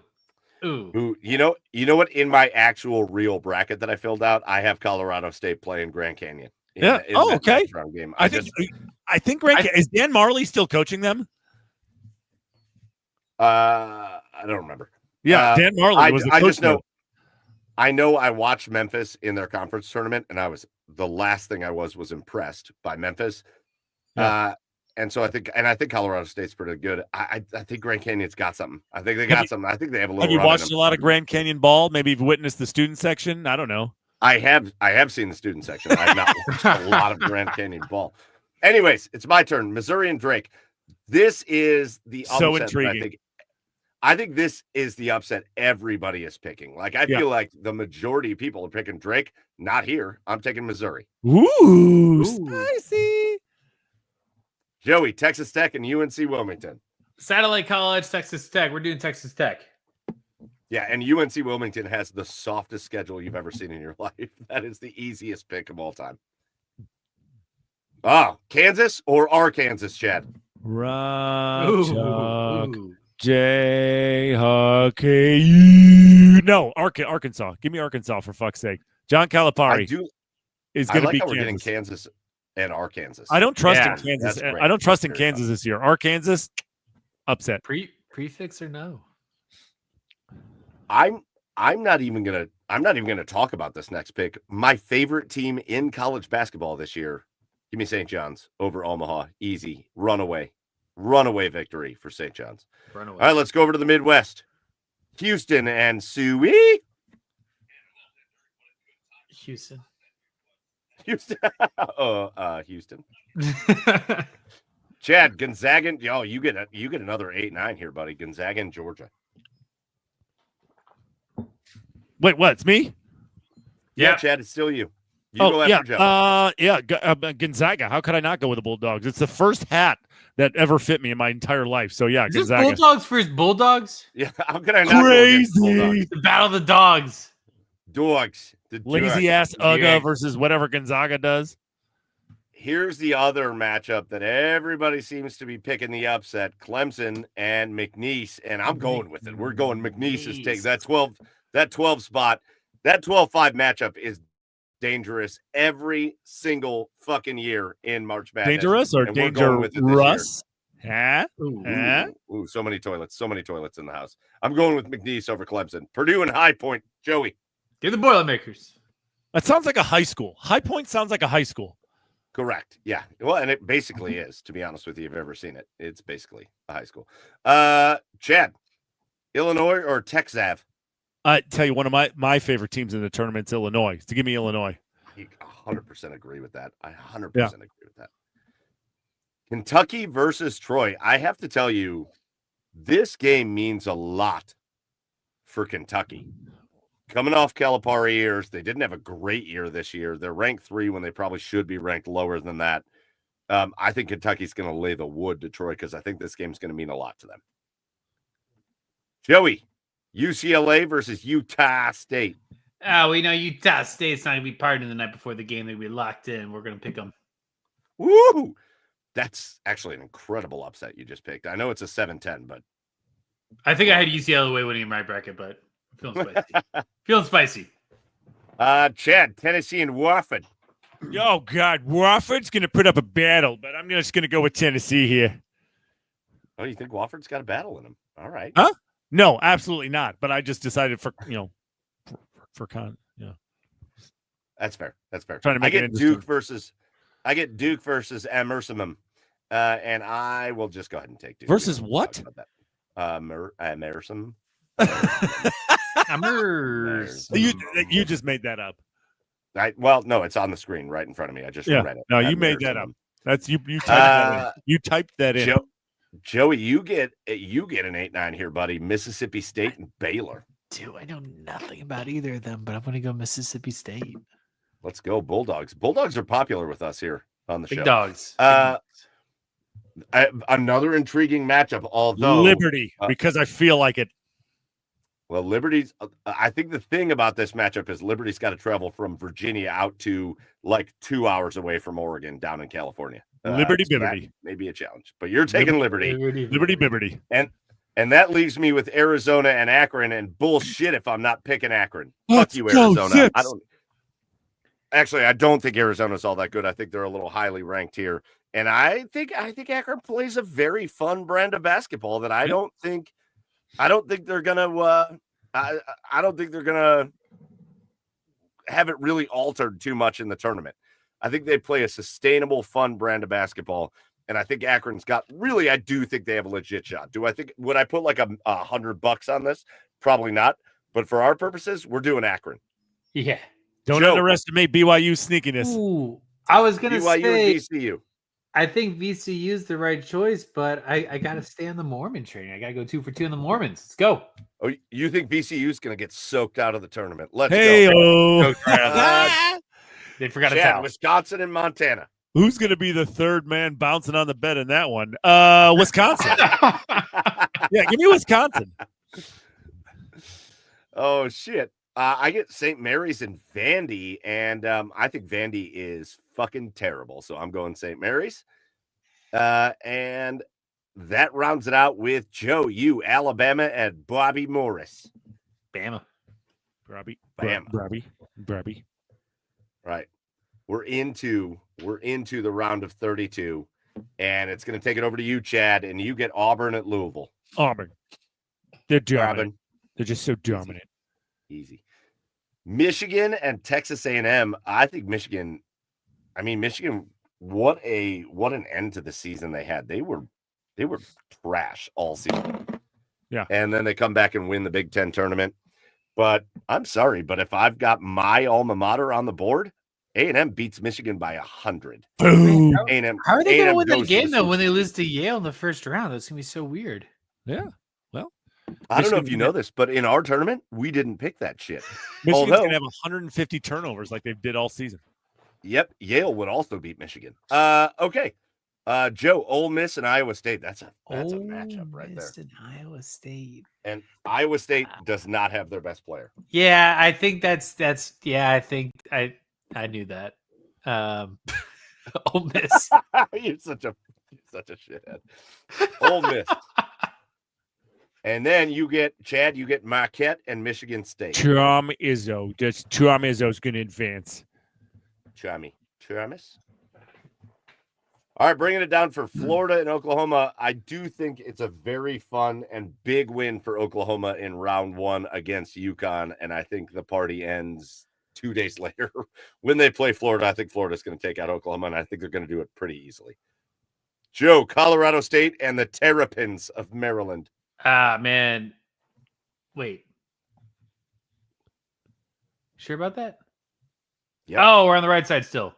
Ooh, you know what? In my actual real bracket that I filled out, I have Colorado State playing Grand Canyon. Yeah. In Oh, that okay. next round game. I think I think is Dan Marley still coaching them? I don't remember. Yeah, Dan Marley was the coach. I just know. I know I watched Memphis in their conference tournament, and the last thing I was impressed by Memphis. Yeah. And so I think Colorado State's pretty good. I think Grand Canyon's got something. I think they got something. I think they have a little. Have you watched a lot of Grand Canyon ball? Maybe you've witnessed the student section. I don't know. I have seen the student section. I have not watched a lot of Grand Canyon ball. Anyways, it's my turn. Missouri and Drake. This is the so upset intriguing. I think this is the upset everybody is picking. Like, I feel like the majority of people are picking Drake. Not here. I'm taking Missouri. Ooh, spicy. Joey, Texas Tech and UNC Wilmington. Satellite College, Texas Tech. We're doing Texas Tech. Yeah, and UNC Wilmington has the softest schedule you've ever seen in your life. That is the easiest pick of all time. Oh, Kansas or Arkansas, Chad? Jayhawk. No, Arkansas. Give me Arkansas for fuck's sake. John Calipari is going to be Kansas. We're getting Kansas and Arkansas. I don't trust in Kansas. I don't trust in Kansas this year. Arkansas upset. Prefix or no? I'm not even gonna talk about this next pick. My favorite team in college basketball this year. Give me St. John's over Omaha. Easy. Runaway victory for St. John's. Runaway. All right, let's go over to the Midwest. Houston and Suey. Houston. Houston. Chad, Gonzaga. Yo, you get another 8-9 here, buddy. Gonzaga and Georgia. Wait, what? It's me? Yeah, Chad, it's still you. Go after Joe. Gonzaga. How could I not go with the Bulldogs? It's the first hat that ever fit me in my entire life. So yeah, Is Gonzaga. this Bulldogs versus Bulldogs? Yeah, how could I not Crazy. go against Bulldogs? The battle of the dogs. Dogs. Lazy ass Uga versus whatever Gonzaga does. Here's the other matchup that everybody seems to be picking the upset: Clemson and McNeese, and I'm going with it. We're going McNeese is taking that 12 spot. That 12-5 matchup is dangerous every single fucking year in March Madness. Dangerous or dangerous? Huh? Ooh, so many toilets in the house. I'm going with McNeese over Clemson. Purdue and High Point. Joey. Give the Boilermakers. That sounds like a high school. High Point sounds like a high school. Correct. Yeah. Well, and it basically is, to be honest with you, if you've ever seen it. It's basically a high school. Chad, Illinois or Texas? I tell you, one of my favorite teams in the tournament's Illinois. So give me Illinois. I 100% agree with that. I 100% agree with that. Kentucky versus Troy. I have to tell you, this game means a lot for Kentucky. Coming off Calipari years, they didn't have a great year this year. They're ranked 3 when they probably should be ranked lower than that. I think Kentucky's going to lay the wood to Troy because I think this game's going to mean a lot to them. Joey, UCLA versus Utah State. We know Utah State's not going to be partying the night before the game. They'll be locked in. We're going to pick them. Woo! That's actually an incredible upset you just picked. I know it's a 7-10, but I think I had UCLA winning in my bracket, but I'm feeling spicy. Chad, Tennessee and Wofford. Oh God, Wofford's going to put up a battle, but I'm just going to go with Tennessee here. Oh, you think Wofford's got a battle in him? All right. Huh? No, absolutely not. But I just decided for That's fair. Trying to make I get Duke versus Emerson. And I will just go ahead and take Duke. Versus what? Emerson. You just made that up. No, it's on the screen right in front of me. I just read it. No, you made that up. That's you typed that in. You typed that in. Joey, you get an 8-9 here, buddy. Mississippi State and Baylor. Dude, I know nothing about either of them, but I'm going to go Mississippi State. Let's go Bulldogs. Bulldogs are popular with us here on the show. Big dogs. Another intriguing matchup, although Liberty, because I feel like it. Well, Liberty's. I think the thing about this matchup is Liberty's got to travel from Virginia out to like 2 hours away from Oregon, down in California. Liberty. Maybe a challenge, but you're taking Liberty. Liberty. And that leaves me with Arizona and Akron. And bullshit if I'm not picking Akron. Fuck you, Arizona. I don't think Arizona's all that good. I think they're a little highly ranked here And I think Akron plays a very fun brand of basketball that I don't think they're gonna I don't think they're gonna have it really altered too much in the tournament. I think they play a sustainable, fun brand of basketball. And I think Akron's got really, I do think they have a legit shot. Would I put like $100 on this? Probably not. But for our purposes, we're doing Akron. Yeah. Don't Joe. underestimate BYU sneakiness. Ooh, I was going to say, BYU and VCU. I think VCU is the right choice, but I got to stay on the Mormon train. I got to go 2 for 2 on the Mormons. Let's go. Oh, you think VCU is going to get soaked out of the tournament? Let's Hey, go. They forgot to Chad, towel. Wisconsin and Montana. Who's going to be the third man bouncing on the bed in that one? Wisconsin. Yeah, give me Wisconsin. Oh, shit. I get St. Mary's and Vandy, and I think Vandy is fucking terrible. So I'm going St. Mary's. And that rounds it out with Joe, Alabama, and Bobby Morris. Bama. Brabby. Right. We're into the round of 32, and it's going to take it over to you, Chad, and you get Auburn at Louisville. Auburn. They're dominant. Auburn. They're just so dominant. Easy. Michigan and Texas A&M. I think Michigan, what an end to the season they had. They were trash all season. Yeah. And then they come back and win the Big Ten tournament. But I'm sorry, but if I've got my alma mater on the board, A&M beats Michigan by 100. Boom. A&M, How are they going to win that goes game, to the though, when they Super lose to Yale in the first round? That's going to be so weird. Yeah. Well, I don't know if Michigan- you know this, but in our tournament, we didn't pick that shit. Michigan's Although- going to have 150 turnovers like they did all season. Yep, Yale would also beat Michigan. Okay. Joe, Ole Miss and Iowa State. That's a matchup right there. In Iowa State. And Iowa State does not have their best player. Yeah, I think that's I think I knew that. Ole Miss. You're such a shithead. Ole Miss. And then you get Marquette and Michigan State. Chum Izzo's going to advance. Tramis. All right, bringing it down for Florida and Oklahoma. I do think it's a very fun and big win for Oklahoma in round 1 against UConn, and I think the party ends 2 days later when they play Florida. I think Florida's going to take out Oklahoma, and I think they're going to do it pretty easily. Joe, Colorado State and the Terrapins of Maryland. Man. Wait. Sure about that? Yep. Oh, we're on the right side still.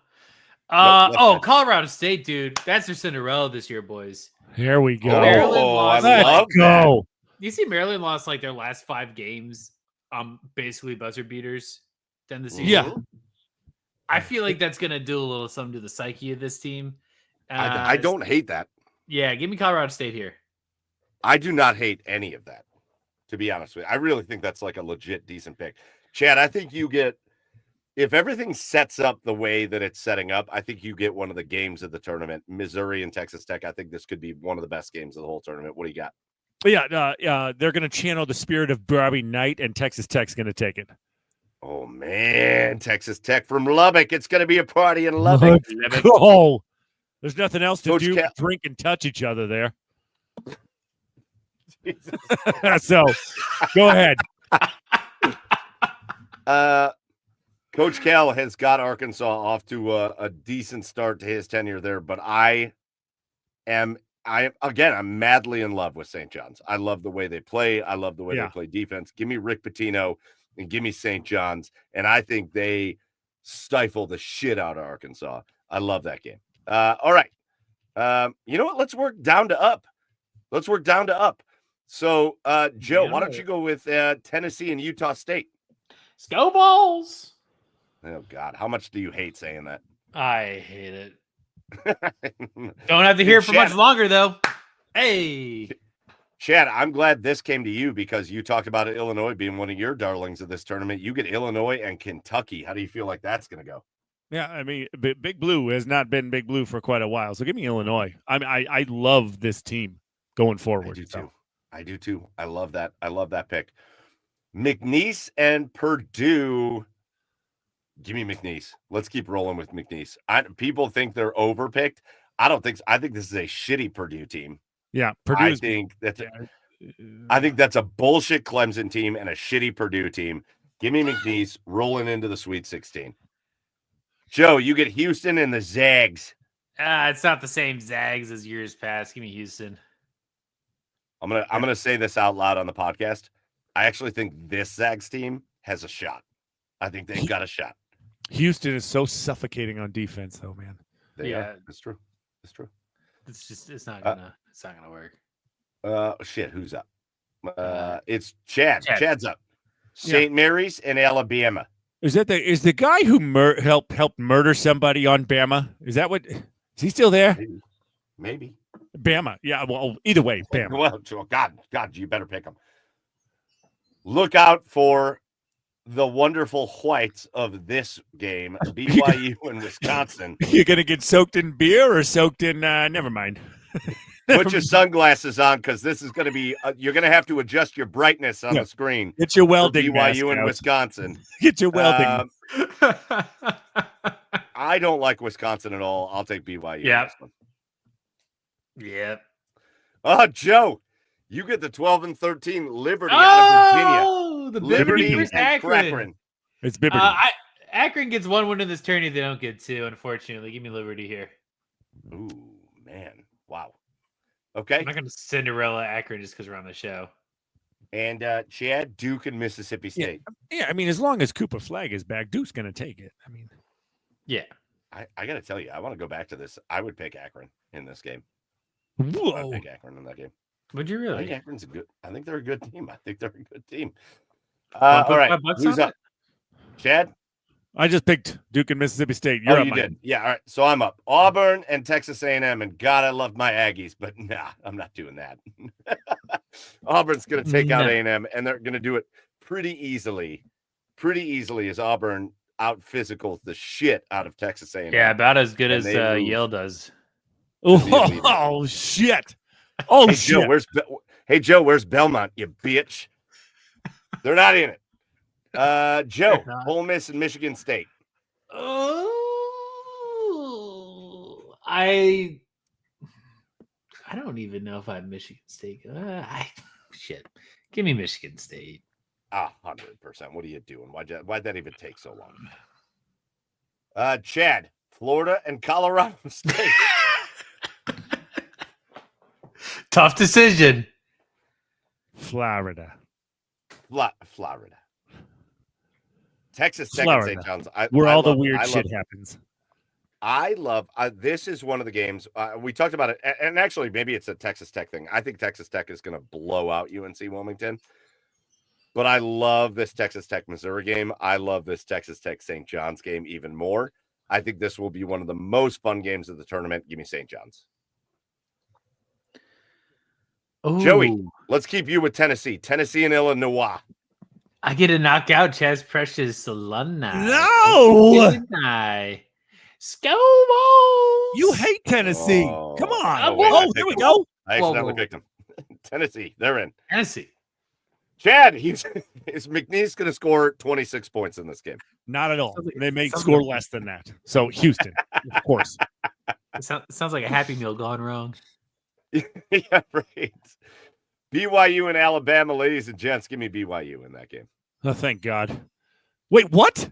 Left side. Colorado State, dude. That's their Cinderella this year, boys. Here we go. Maryland I lost. love Let's go. You see Maryland lost like their last 5 games, basically buzzer beaters to end the season. Yeah. I feel like that's gonna do a little something to the psyche of this team. I don't hate that. Yeah, give me Colorado State here. I do not hate any of that, to be honest with you. I really think that's like a legit decent pick. Chad, I think you get, if everything sets up the way that it's setting up, I think you get one of the games of the tournament. Missouri and Texas Tech. I think this could be one of the best games of the whole tournament. What do you got? But yeah, they're going to channel the spirit of Bobby Knight, and Texas Tech's going to take it. Oh, man. Texas Tech from Lubbock. It's going to be a party in Lubbock. Let's go. There's nothing else to Coach do Cal- but drink and touch each other there. So, go ahead. Coach Cal has got Arkansas off to a decent start to his tenure there, but I'm madly in love with St. John's. I love the way they play. I love the way they play defense. Give me Rick Pitino and give me St. John's, and I think they stifle the shit out of Arkansas. I love that game. All right. You know what? Let's work down to up. So, Joe, why don't you go with Tennessee and Utah State? Let's go Balls. Oh, God. How much do you hate saying that? I hate it. Don't have to hear it for much longer, though. Hey. Chad, I'm glad this came to you because you talked about Illinois being one of your darlings of this tournament. You get Illinois and Kentucky. How do you feel like that's going to go? Yeah, I mean, Big Blue has not been Big Blue for quite a while. So give me Illinois. I love this team going forward. I do too. I love that. I love that pick. McNeese and Purdue. Give me McNeese. Let's keep rolling with McNeese. People think they're overpicked. I don't think so. I think this is a shitty Purdue team. Yeah, I Purdue's think that's a bullshit Clemson team and a shitty Purdue team. Give me McNeese rolling into the Sweet 16. Joe, you get Houston and the Zags. It's not the same Zags as years past. Give me Houston. I'm gonna say this out loud on the podcast. I actually think this Zags team has a shot. I think they've got a shot. Houston is so suffocating on defense, though, man. That's true. That's true. It's not gonna work. Shit, who's up? It's Chad. Chad's up. St. Mary's and Alabama. Is the guy who helped murder somebody on Bama? Is that what? Is he still there? Maybe. Bama. Yeah. Well, either way, Bama. Well, God, you better pick him. Look out for the wonderful whites of this game, BYU and Wisconsin. You're gonna get soaked in beer or soaked in? Never mind. Put your sunglasses on because this is going to be. You're going to have to adjust your brightness on the screen. Get your welding. BYU and Wisconsin. Get your welding. I don't like Wisconsin at all. I'll take BYU. Yep. Yep. Oh, Joe, you get the 12 and 13 Liberty out of Virginia. Oh, the Liberty versus and Akron. It's Liberty. Akron gets one win in this tourney. They don't get two, unfortunately. Give me Liberty here. Ooh, man. Wow. Okay. I'm not going to Cinderella Akron just because we're on the show. And Chad, Duke, and Mississippi State. Yeah, I mean, as long as Cooper Flag is back, Duke's going to take it. I mean, yeah. I got to tell you, I want to go back to this. I would pick Akron in this game. whoa. I would pick Akron in that game. Would you I really? think Akron's a good. I think they're a good team. All right. Who's up? Chad? I just picked Duke and Mississippi State. You did. Yeah. All right. So I'm up. Auburn and Texas A&M. And God, I love my Aggies, but nah, I'm not doing that. Auburn's going to take out A&M, and they're going to do it pretty easily. Pretty easily as Auburn out physicals the shit out of Texas A&M. Yeah, about as good as Yale does. Oh shit! Oh shit! Joe, where's Belmont? You bitch. They're not in it. Joe, Ole Miss and Michigan State. Oh, I don't even know if I have Michigan State. Shit. Give me Michigan State. 100%. What are you doing? Why'd that even take so long? Chad, Florida and Colorado State. Tough decision. Florida. Florida. Texas Tech Florida. and St. John's. Where all the weird shit happens. I love this is one of the games we talked about it, and actually maybe it's a Texas Tech thing. I think Texas Tech is going to blow out UNC Wilmington, but I love this Texas Tech Missouri game. I love this Texas Tech St. John's game even more. I think this will be one of the most fun games of the tournament. Give me St. John's. Ooh. Joey, let's keep you with Tennessee and Illinois. I get a knockout, Chaz Precious alumni. No! Scobo! You hate Tennessee. Oh, Come on. here we go. I accidentally picked him. Tennessee, they're in. Tennessee. Chad, is McNeese going to score 26 points in this game? Not at all. They may score less than that. So Houston, of course. It sounds like a Happy Meal gone wrong. Yeah, right. BYU and Alabama, ladies and gents, give me BYU in that game. Oh, thank God. Wait, what?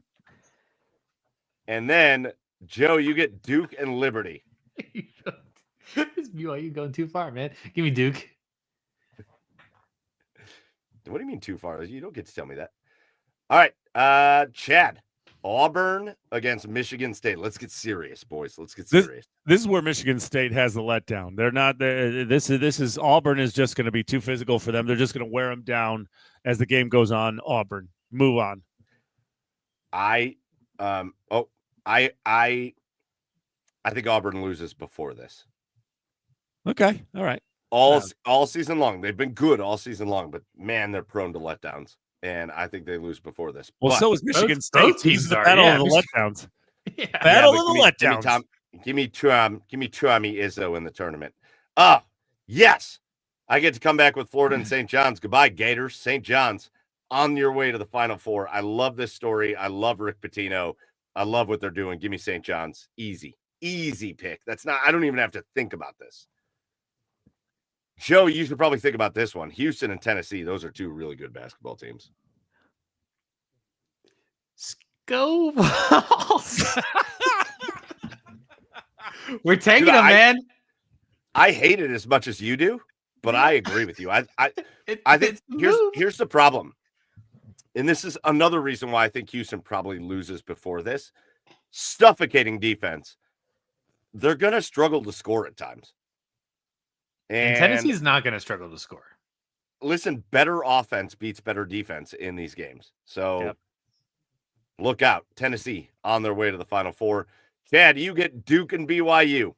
And then, Joe, you get Duke and Liberty. This BYU going too far, man. Give me Duke. What do you mean too far? You don't get to tell me that. All right, Chad, Auburn against Michigan State. Let's get serious, boys. Let's get serious. This is where Michigan State has the letdown. They're not there. This is Auburn is just going to be too physical for them. They're just going to wear them down as the game goes on. Auburn, move on. I think Auburn loses before this. Okay, all right. All season long. They've been good all season long, but man, they're prone to letdowns. And I think they lose before this. Well, but so is Michigan State. These are the battle of the letdowns. Yeah. Battle of the letdowns. Give me Tommy Izzo in the tournament. Yes. I get to come back with Florida and St. John's. Goodbye, Gators. St. John's on your way to the Final Four. I love this story. I love Rick Pitino. I love what they're doing. Give me St. John's. Easy. easy pick. That's not, I don't even have to think about this. Joe, you should probably think about this one. Houston and Tennessee, those are two really good basketball teams. Go Vols. We're taking Dude, them, man. I hate it as much as you do, but I agree with you. I think here's the problem. And this is another reason why I think Houston probably loses before this. Suffocating defense. They're going to struggle to score at times. And Tennessee's not going to struggle to score. Listen, better offense beats better defense in these games. So look out. Tennessee on their way to the Final Four. Chad, you get Duke and BYU.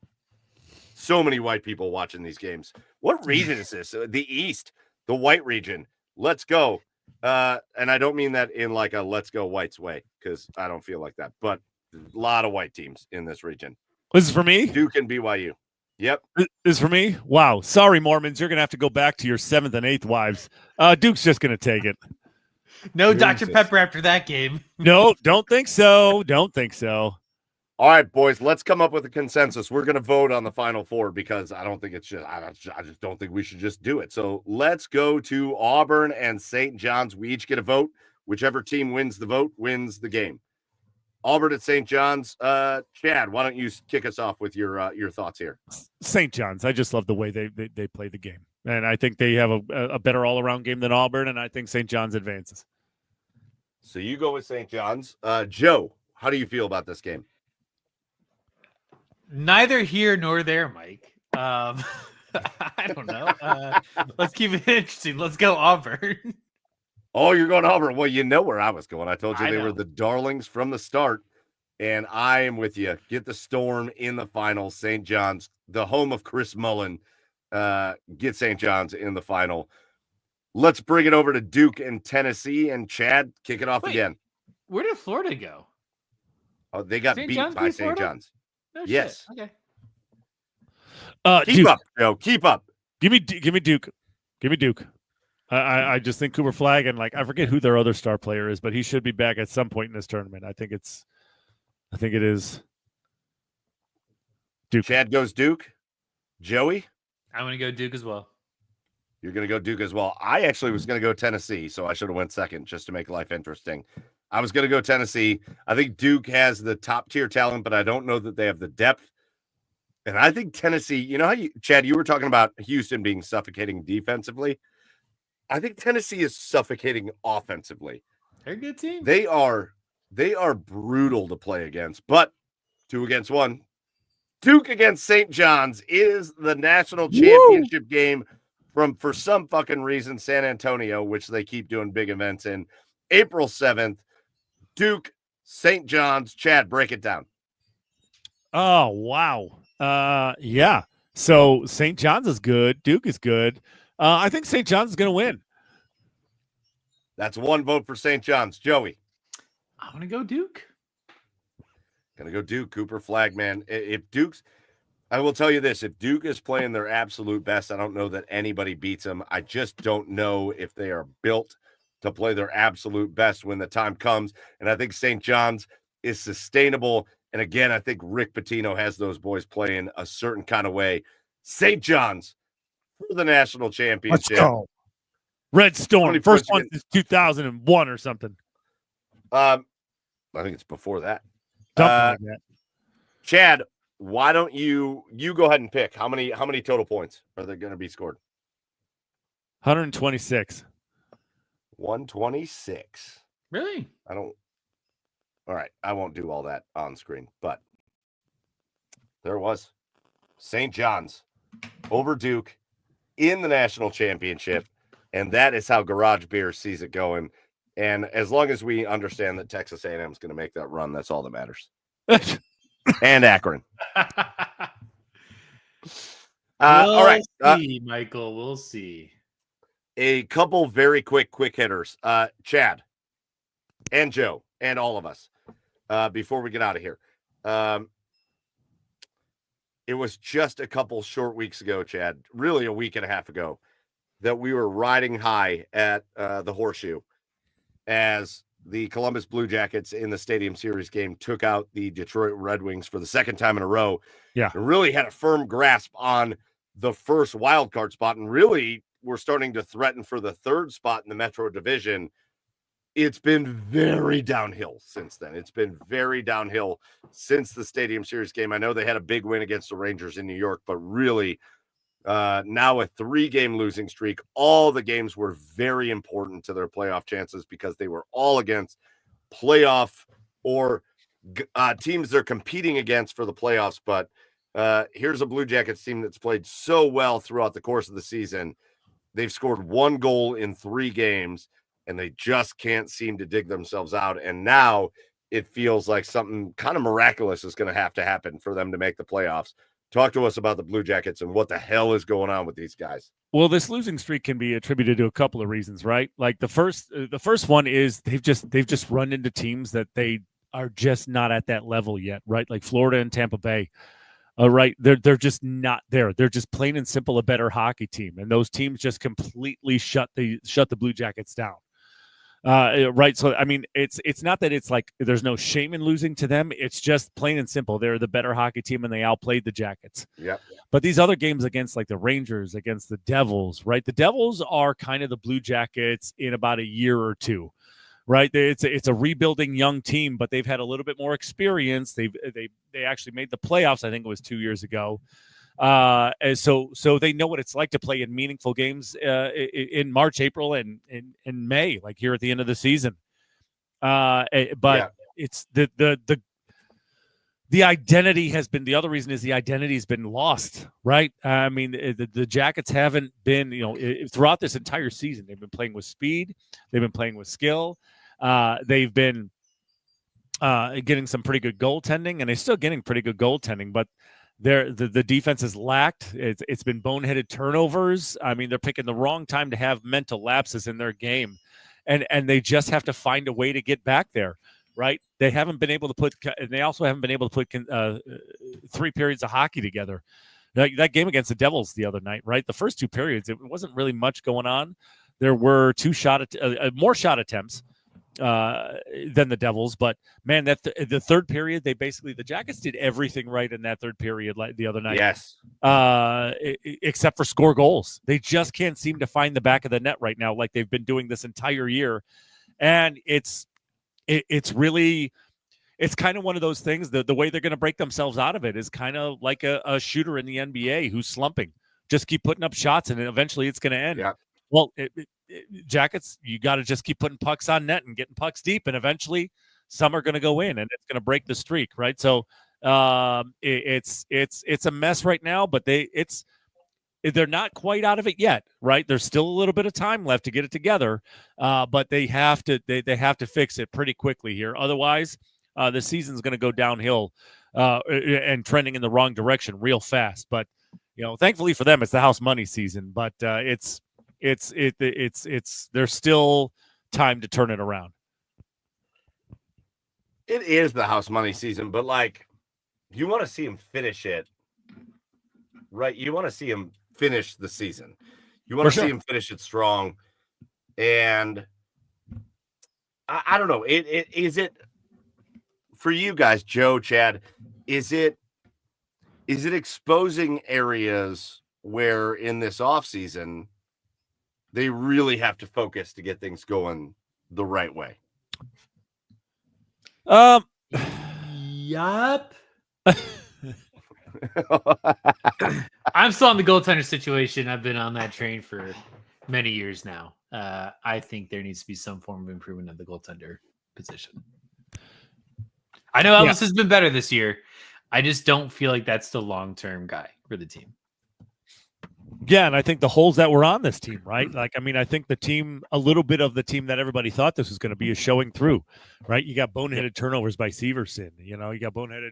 So many white people watching these games. What region is this? The East, the white region. Let's go. And I don't mean that in like a let's go whites way, because I don't feel like that. But a lot of white teams in this region. This is for me? Duke and BYU. Yep. This is for me? Wow. Sorry, Mormons. You're going to have to go back to your 7th and 8th wives. Duke's just going to take it. No Dr. Pepper after that game. No, don't think so. Don't think so. All right, boys, let's come up with a consensus. We're going to vote on the Final Four because I don't think it's just, I just don't think we should just do it. So let's go to Auburn and St. John's. We each get a vote. Whichever team wins the vote wins the game. Auburn at St. John's. Chad, why don't you kick us off with your thoughts here? St. John's. I just love the way they play the game. And I think they have a better all-around game than Auburn, and I think St. John's advances. So you go with St. John's. Joe, how do you feel about this game? Neither here nor there, Mike. I don't know. Let's keep it interesting. Let's go Auburn. Oh, you're going Auburn. Well, you know where I was going. I told you they were the darlings from the start, and I am with you. Get the Storm in the final. St. John's, the home of Chris Mullen, get St. John's in the final. Let's bring it over to Duke and Tennessee, and Chad, kick it off again. Where did Florida go? Oh, they got beat by St. John's. No yes. Shit. Okay. Keep Duke. up, Joe. Keep up. Give me Duke. Give me Duke. I just think Cooper Flagg, and I forget who their other star player is, but he should be back at some point in this tournament. I think it is Duke. Chad goes Duke. Joey? I'm going to go Duke as well. You're going to go Duke as well. I actually was going to go Tennessee, so I should have went second just to make life interesting. I was going to go Tennessee. I think Duke has the top-tier talent, but I don't know that they have the depth. And I think Tennessee, you know how Chad, you were talking about Houston being suffocating defensively. I think Tennessee is suffocating offensively. They're a good team. They are brutal to play against, but 2 against 1. Duke against St. John's is the national championship game from, for some fucking reason, San Antonio, which they keep doing big events in. April 7th, Duke, St. John's. Chad, break it down. Oh, wow. Yeah. So St. John's is good. Duke is good. I think St. John's is going to win. That's 1 vote for St. John's. Joey? I'm going to go Duke. Going to go Duke. Cooper Flagg, man. If Duke's, I will tell you this, if Duke is playing their absolute best, I don't know that anybody beats them. I just don't know if they are built to play their absolute best when the time comes. And I think St. John's is sustainable. And again, I think Rick Pitino has those boys playing a certain kind of way. St. John's for the national championship. Let's go. Red Storm. First one since 2001 or something. I think it's before that. Like that. Chad, why don't you go ahead and pick how many total points are there going to be scored? 126. 126. Really? All right, I won't do all that on screen, but there was St. John's over Duke in the national championship, and that is how Garage Beer sees it going. And as long as we understand that Texas A&M is going to make that run, that's all that matters. And Akron. All right, see, Michael. We'll see. A couple very quick hitters. Chad and Joe and all of us before we get out of here. It was just a couple short weeks ago, Chad, really a week and a half ago, that we were riding high at the Horseshoe as the Columbus Blue Jackets in the Stadium Series game took out the Detroit Red Wings for the second time in a row. Yeah. And really had a firm grasp on the first wild card spot, and really were starting to threaten for the third spot in the Metro Division. It's been very downhill since then. It's been very downhill since the Stadium Series game. I know they had a big win against the Rangers in New York, but really now a 3-game losing streak. All the games were very important to their playoff chances because they were all against playoff or teams they're competing against for the playoffs. But here's a Blue Jackets team that's played so well throughout the course of the season. They've scored 1 goal in 3 games, and they just can't seem to dig themselves out. And now it feels like something kind of miraculous is going to have to happen for them to make the playoffs. Talk to us about the Blue Jackets and what the hell is going on with these guys. Well, this losing streak can be attributed to a couple of reasons, right? Like the first one is they've just run into teams that they are just not at that level yet, right? Like Florida and Tampa Bay. Right, they're just not there. They're just plain and simple a better hockey team, and those teams just completely shut the Blue Jackets down. Right, so I mean, it's not that it's like there's no shame in losing to them. It's just plain and simple. They're the better hockey team, and they outplayed the Jackets. Yeah. But these other games against like the Rangers, against the Devils, right? The Devils are kind of the Blue Jackets in about a year or two. Right, it's a rebuilding young team, but they've had a little bit more experience. They actually made the playoffs. I think it was 2 years ago, and so they know what it's like to play in meaningful games in March, April, and in May, like here at the end of the season. But it's the identity has been, the other reason is the identity has been lost. Right, I mean the Jackets haven't been, throughout this entire season. They've been playing with speed. They've been playing with skill. They've been getting some pretty good goaltending, and they're still getting pretty good goaltending, but the defense has lacked. It's been boneheaded turnovers. I mean, they're picking the wrong time to have mental lapses in their game, and they just have to find a way to get back there. Right? They haven't been able to put, and they also haven't been able to put 3 periods of hockey together. That game against the Devils the other night, right? The first 2 periods, it wasn't really much going on. There were more shot attempts than the Devils, but man, the third period, the Jackets did everything right in that third period like the other night. Yes. Except for score goals. They just can't seem to find the back of the net right now, like they've been doing this entire year, and it's really. It's kind of one of those things. The way they're going to break themselves out of it is kind of like a shooter in the NBA who's slumping. Just keep putting up shots, and eventually it's going to end. Yeah. Well, Jackets, you got to just keep putting pucks on net and getting pucks deep, and eventually some are going to go in, and it's going to break the streak, right? So it's a mess right now, but they're not quite out of it yet, right? There's still a little bit of time left to get it together, but they have to fix it pretty quickly here. Otherwise, the season's going to go downhill and trending in the wrong direction real fast. But thankfully for them, it's the house money season. But there's still time to turn it around. It is the house money season, but like you want to see him finish it, right? You want to see him finish the season. You want to see him finish it strong, and I don't know. Is it. For you guys, Joe, Chad, is it exposing areas where in this offseason they really have to focus to get things going the right way? Yup. I'm still on the goaltender situation. I've been on that train for many years now. I think there needs to be some form of improvement of the goaltender position. I know Elvis has been better this year. I just don't feel like that's the long-term guy for the team. Yeah, and I think the holes that were on this team, right? Like, I mean, I think the team, a little bit of the team that everybody thought this was going to be is showing through, right? You got boneheaded turnovers by Severson. You got boneheaded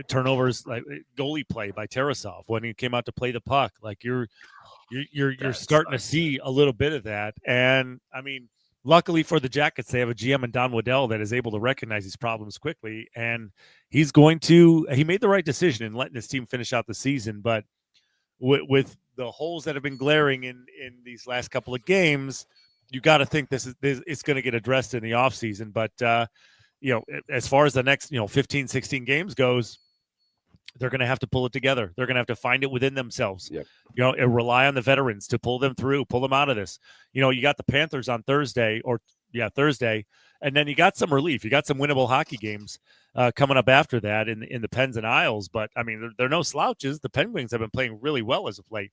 turnovers, like goalie play by Tarasov when he came out to play the puck. Like you're starting to see a little bit of that. And I mean, luckily for the Jackets, they have a GM in Don Waddell that is able to recognize these problems quickly, and he made the right decision in letting his team finish out the season. But with the holes that have been glaring in these last couple of games, you got to think this it's going to get addressed in the offseason. But, as far as the next, 15, 16 games goes, they're going to have to pull it together. They're going to have to find it within themselves, Yep. And rely on the veterans to pull them through, pull them out of this. You got the Panthers on Thursday, and then you got some relief. You got some winnable hockey games coming up after that in the Pens and Isles. But, I mean, they're no slouches. The Penguins have been playing really well as of late.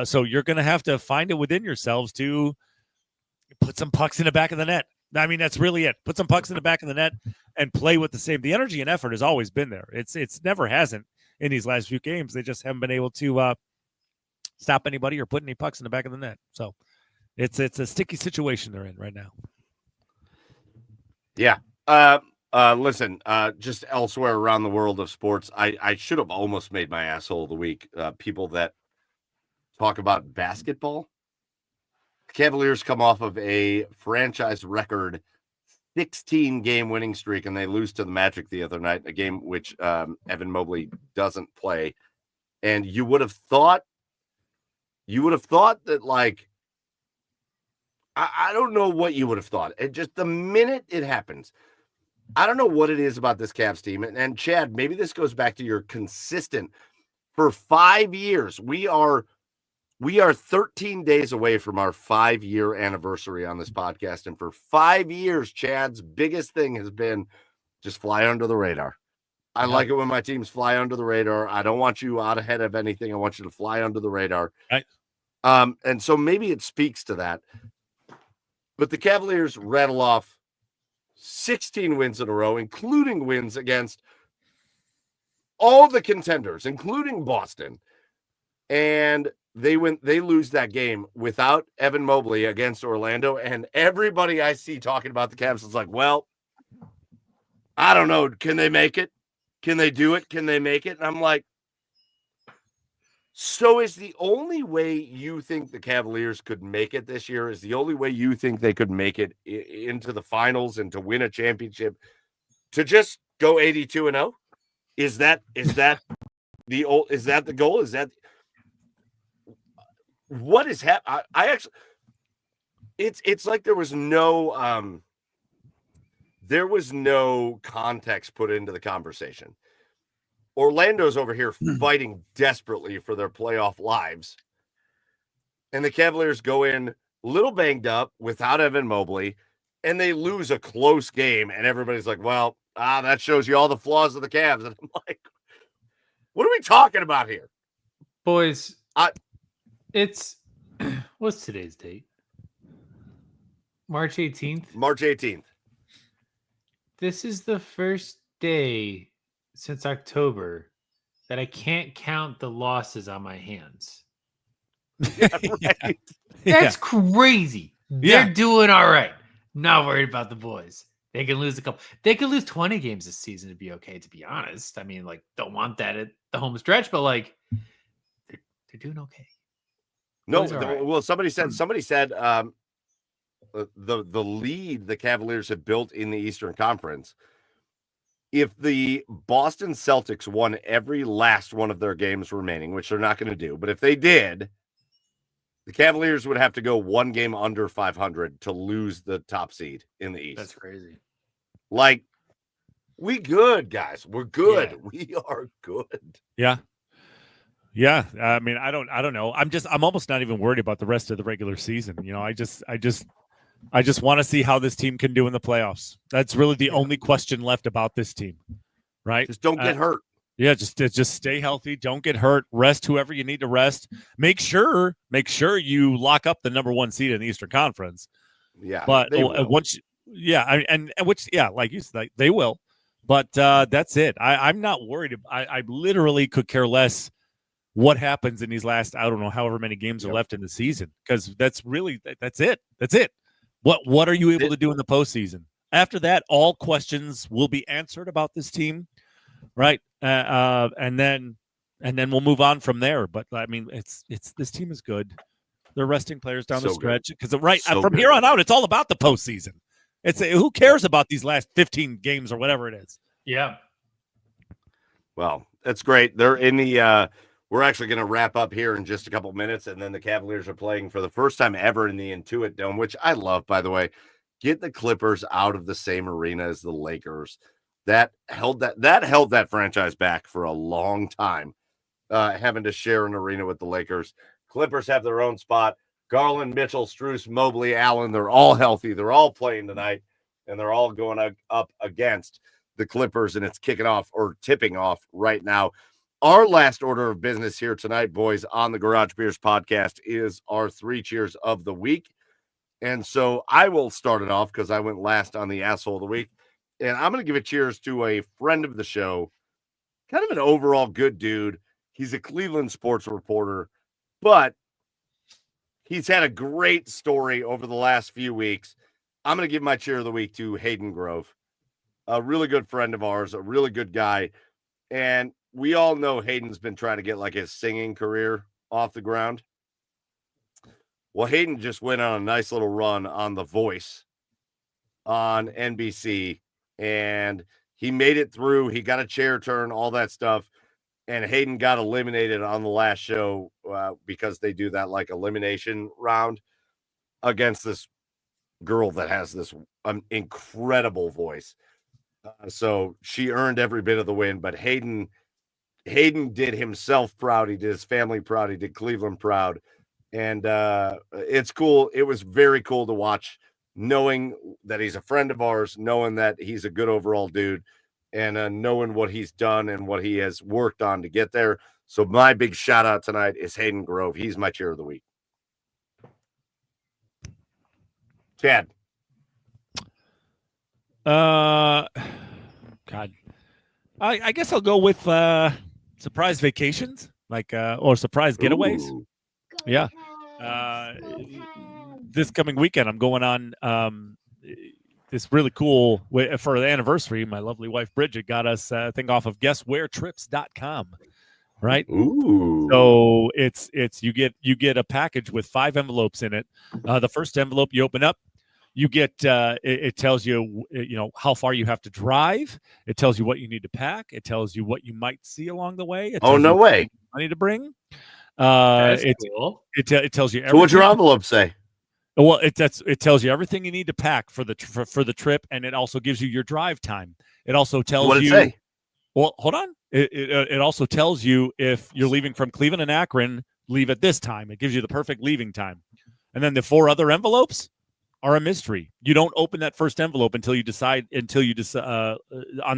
So you're going to have to find it within yourselves to put some pucks in the back of the net. I mean, that's really it. Put some pucks in the back of the net and play with the energy and effort has always been there. It's never hasn't in these last few games. They just haven't been able to stop anybody or put any pucks in the back of the net. So it's a sticky situation they're in right now. Yeah. Listen, just elsewhere around the world of sports, I should have almost made my asshole of the week. People that talk about basketball. Cavaliers come off of a franchise record 16-game winning streak, and they lose to the Magic the other night, a game which Evan Mobley doesn't play. And you would have thought that, like, I don't know what you would have thought. It just the minute it happens, I don't know what it is about this Cavs team. And Chad, maybe this goes back to your consistent. For 5 years, we are 13 days away from our 5-year anniversary on this podcast. And for 5 years, Chad's biggest thing has been just fly under the radar. I like it when my teams fly under the radar. I don't want you out ahead of anything. I want you to fly under the radar. Right. And so maybe it speaks to that. But the Cavaliers rattle off 16 wins in a row, including wins against all the contenders, including Boston. And they lose that game without Evan Mobley against Orlando. And everybody I see talking about the Cavs is like, well, I don't know. Can they make it? Can they do it? Can they make it? And I'm like, so is the only way you think the Cavaliers could make it this year, is the only way you think they could make it into the finals and to win a championship, to just go 82-0? Is that the goal? Is that what is happening? I actually, it's like there was no context put into the conversation. Orlando's over here fighting desperately for their playoff lives, and the Cavaliers go in a little banged up without Evan Mobley, and they lose a close game, and everybody's like, well, that shows you all the flaws of the Cavs. And I'm like, what are we talking about here? Boys, it's what's today's date? March 18th. March 18th. This is the first day since October that I can't count the losses on my hands. Yeah, right. That's crazy. They're doing all right. Not worried about the boys. They can lose a couple. They could lose 20 games this season to be okay, to be honest. I mean, like, don't want that at the home stretch, but like, they're doing okay. No, right. well, somebody said the lead the Cavaliers have built in the Eastern Conference. If the Boston Celtics won every last one of their games remaining, which they're not going to do, but if they did, the Cavaliers would have to go one game under 500 to lose the top seed in the East. That's crazy. Like, we good, guys. We're good. Yeah. We are good. Yeah. Yeah. I mean, I don't know. I'm almost not even worried about the rest of the regular season. I just want to see how this team can do in the playoffs. That's really the only question left about this team, right? Just don't get hurt. Yeah, just stay healthy. Don't get hurt. Rest whoever you need to rest. Make sure you lock up the number 1 seed in the Eastern Conference. Yeah, but once, like you said, they will. But that's it. I'm not worried. I literally could care less what happens in these last, I don't know, however many games are left in the season, because that's it. That's it. What are you able to do in the postseason? After that, all questions will be answered about this team, right? And then we'll move on from there. But I mean, it's this team is good. They're resting players down the stretch because from here on out, it's all about the postseason. Who cares about these last 15 games or whatever it is? Yeah. Well, that's great. They're in the we're actually going to wrap up here in just a couple minutes, and then the Cavaliers are playing for the first time ever in the Intuit Dome, which I love, by the way. Get the Clippers out of the same arena as the Lakers. That held that franchise back for a long time, having to share an arena with the Lakers. Clippers have their own spot. Garland, Mitchell, Strus, Mobley, Allen, they're all healthy. They're all playing tonight, and they're all going up against the Clippers, and it's kicking off or tipping off right now. Our last order of business here tonight, boys, on the Garage Beers podcast is our 3 cheers of the week. And so I will start it off because I went last on the asshole of the week. And I'm going to give a cheers to a friend of the show, kind of an overall good dude. He's a Cleveland sports reporter, but he's had a great story over the last few weeks. I'm going to give my cheer of the week to Hayden Grove, a really good friend of ours, a really good guy. And we all know Hayden's been trying to get like his singing career off the ground. Well, Hayden just went on a nice little run on The Voice on NBC, and he made it through. He got a chair turn, all that stuff. And Hayden got eliminated on the last show because they do that like elimination round against this girl that has this incredible voice. So she earned every bit of the win, but Hayden did himself proud. He did his family proud. He did Cleveland proud. And it's cool. It was very cool to watch, knowing that he's a friend of ours, knowing that he's a good overall dude, and knowing what he's done and what he has worked on to get there. So my big shout out tonight is Hayden Grove. He's my cheer of the week. Chad. God, I guess I'll go with surprise vacations, like or surprise getaways. Ooh. Yeah. This coming weekend, I'm going on this really cool for the anniversary. My lovely wife Bridget got us a thing off of guesswheretrips.com. Right. Ooh. So it's you get a package with 5 envelopes in it. The first envelope you open up, you get it tells you how far you have to drive. It tells you what you need to pack. It tells you what you might see along the way. Oh, no way. Money to bring. That's cool. It tells you everything. So what's your envelope say? Well, it tells you everything you need to pack for the trip, and it also gives you your drive time. It also tells What did you. it say? Well, hold on. It also tells you if you're leaving from Cleveland and Akron, leave at this time. It gives you the perfect leaving time. And then the 4 other envelopes are a mystery. You don't open that first envelope until you decide on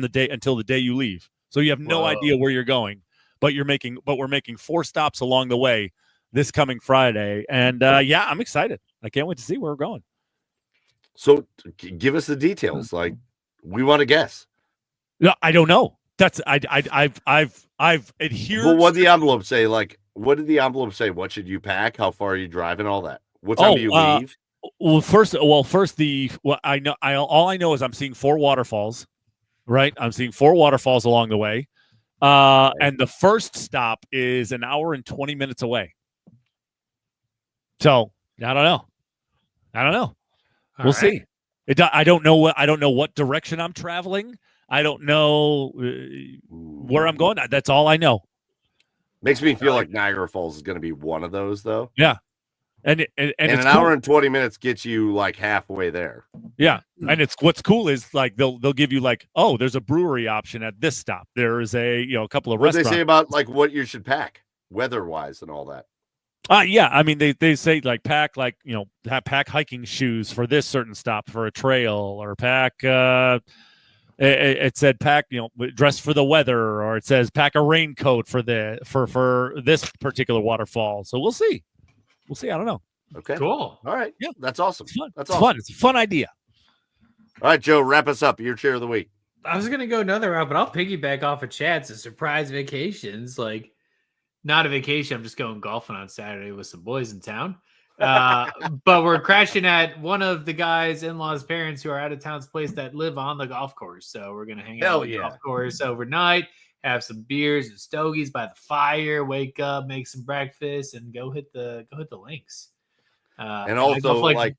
the day until the day you leave. So you have no idea where you're going. But we're making 4 stops along the way this coming Friday. And yeah, I'm excited. I can't wait to see where we're going. So give us the details. Like, we want to guess. No, I don't know. That's I've adhered. Well, what did the envelope say? Like, what did the envelope say? What should you pack? How far are you driving? All that. What time do you leave? I know. All I know is I'm seeing 4 waterfalls. Right, I'm seeing 4 waterfalls along the way. And the first stop is an hour and 20 minutes away. So I don't know. We'll see. I don't know what direction I'm traveling. I don't know where I'm going. That's all I know. Makes me feel like Niagara Falls is going to be one of those, though. Yeah. And an hour and 20 minutes gets you like halfway there. Yeah. And what's cool is like they'll give you like, oh, there's a brewery option at this stop. There's a couple of restaurants. What they say about like what you should pack weather wise and all that. Yeah, I mean they say like pack pack hiking shoes for this certain stop for a trail, or pack it said pack dress for the weather, or it says pack a raincoat for this particular waterfall. So we'll see. I don't know. Okay. Cool. All right. Yeah. That's awesome. It's fun. It's a fun idea. All right, Joe, wrap us up. Your cheer of the week. I was gonna go another route, but I'll piggyback off of Chad's. A surprise vacations, like not a vacation. I'm just going golfing on Saturday with some boys in town. But we're crashing at one of the guys' in-laws' parents who are out of town's place that live on the golf course. So we're gonna hang out on the golf course overnight, have some beers and stogies by the fire, wake up, make some breakfast, and go hit the links. And also like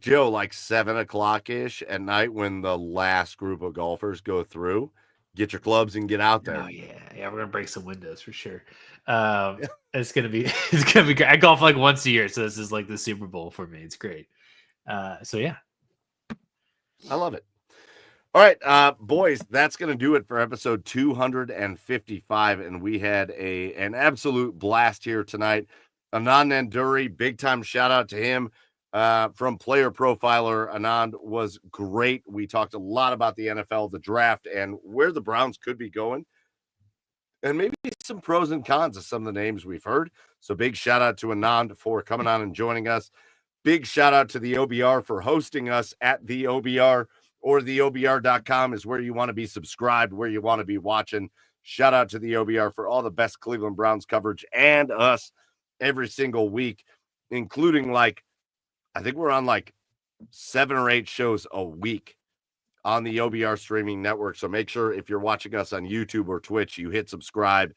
Joe, like 7 o'clock ish at night when the last group of golfers go through, Get your clubs and get out there. Oh yeah, we're gonna break some windows for sure. It's gonna be great. I golf like once a year, so this is like the Super Bowl for me. It's great. So yeah, I love it. All right, boys, that's going to do it for episode 255, and we had an absolute blast here tonight. Anand Nanduri, big time shout out to him from Player Profiler. Anand was great. We talked a lot about the NFL, the draft, and where the Browns could be going, and maybe some pros and cons of some of the names we've heard. So big shout out to Anand for coming on and joining us. Big shout out to the OBR for hosting us at the OBR. Or theobr.com is where you want to be subscribed, where you want to be watching. Shout out to the OBR for all the best Cleveland Browns coverage and us every single week, including I think we're on 7 or 8 shows a week on the OBR streaming network. So make sure if you're watching us on YouTube or Twitch, you hit subscribe,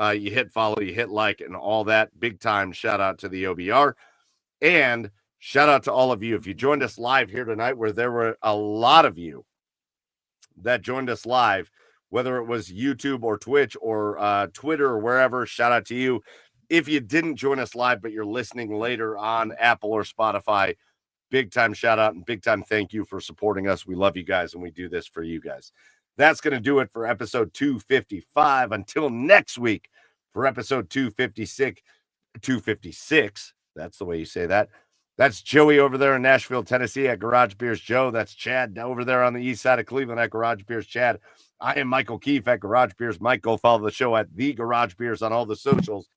you hit follow, you hit like, and all that. Big time shout out to the OBR. And shout out to all of you. If you joined us live here tonight, where there were a lot of you that joined us live, whether it was YouTube or Twitch or Twitter or wherever, shout out to you. If you didn't join us live, but you're listening later on Apple or Spotify, big time shout out and big time thank you for supporting us. We love you guys and we do this for you guys. That's going to do it for episode 255. Until next week for episode 256. That's the way you say that. That's Joey over there in Nashville, Tennessee at Garage Beers Joe. That's Chad over there on the east side of Cleveland at Garage Beers Chad. I am Michael Keefe at Garage Beers Mike. Go follow the show at The Garage Beers on all the socials.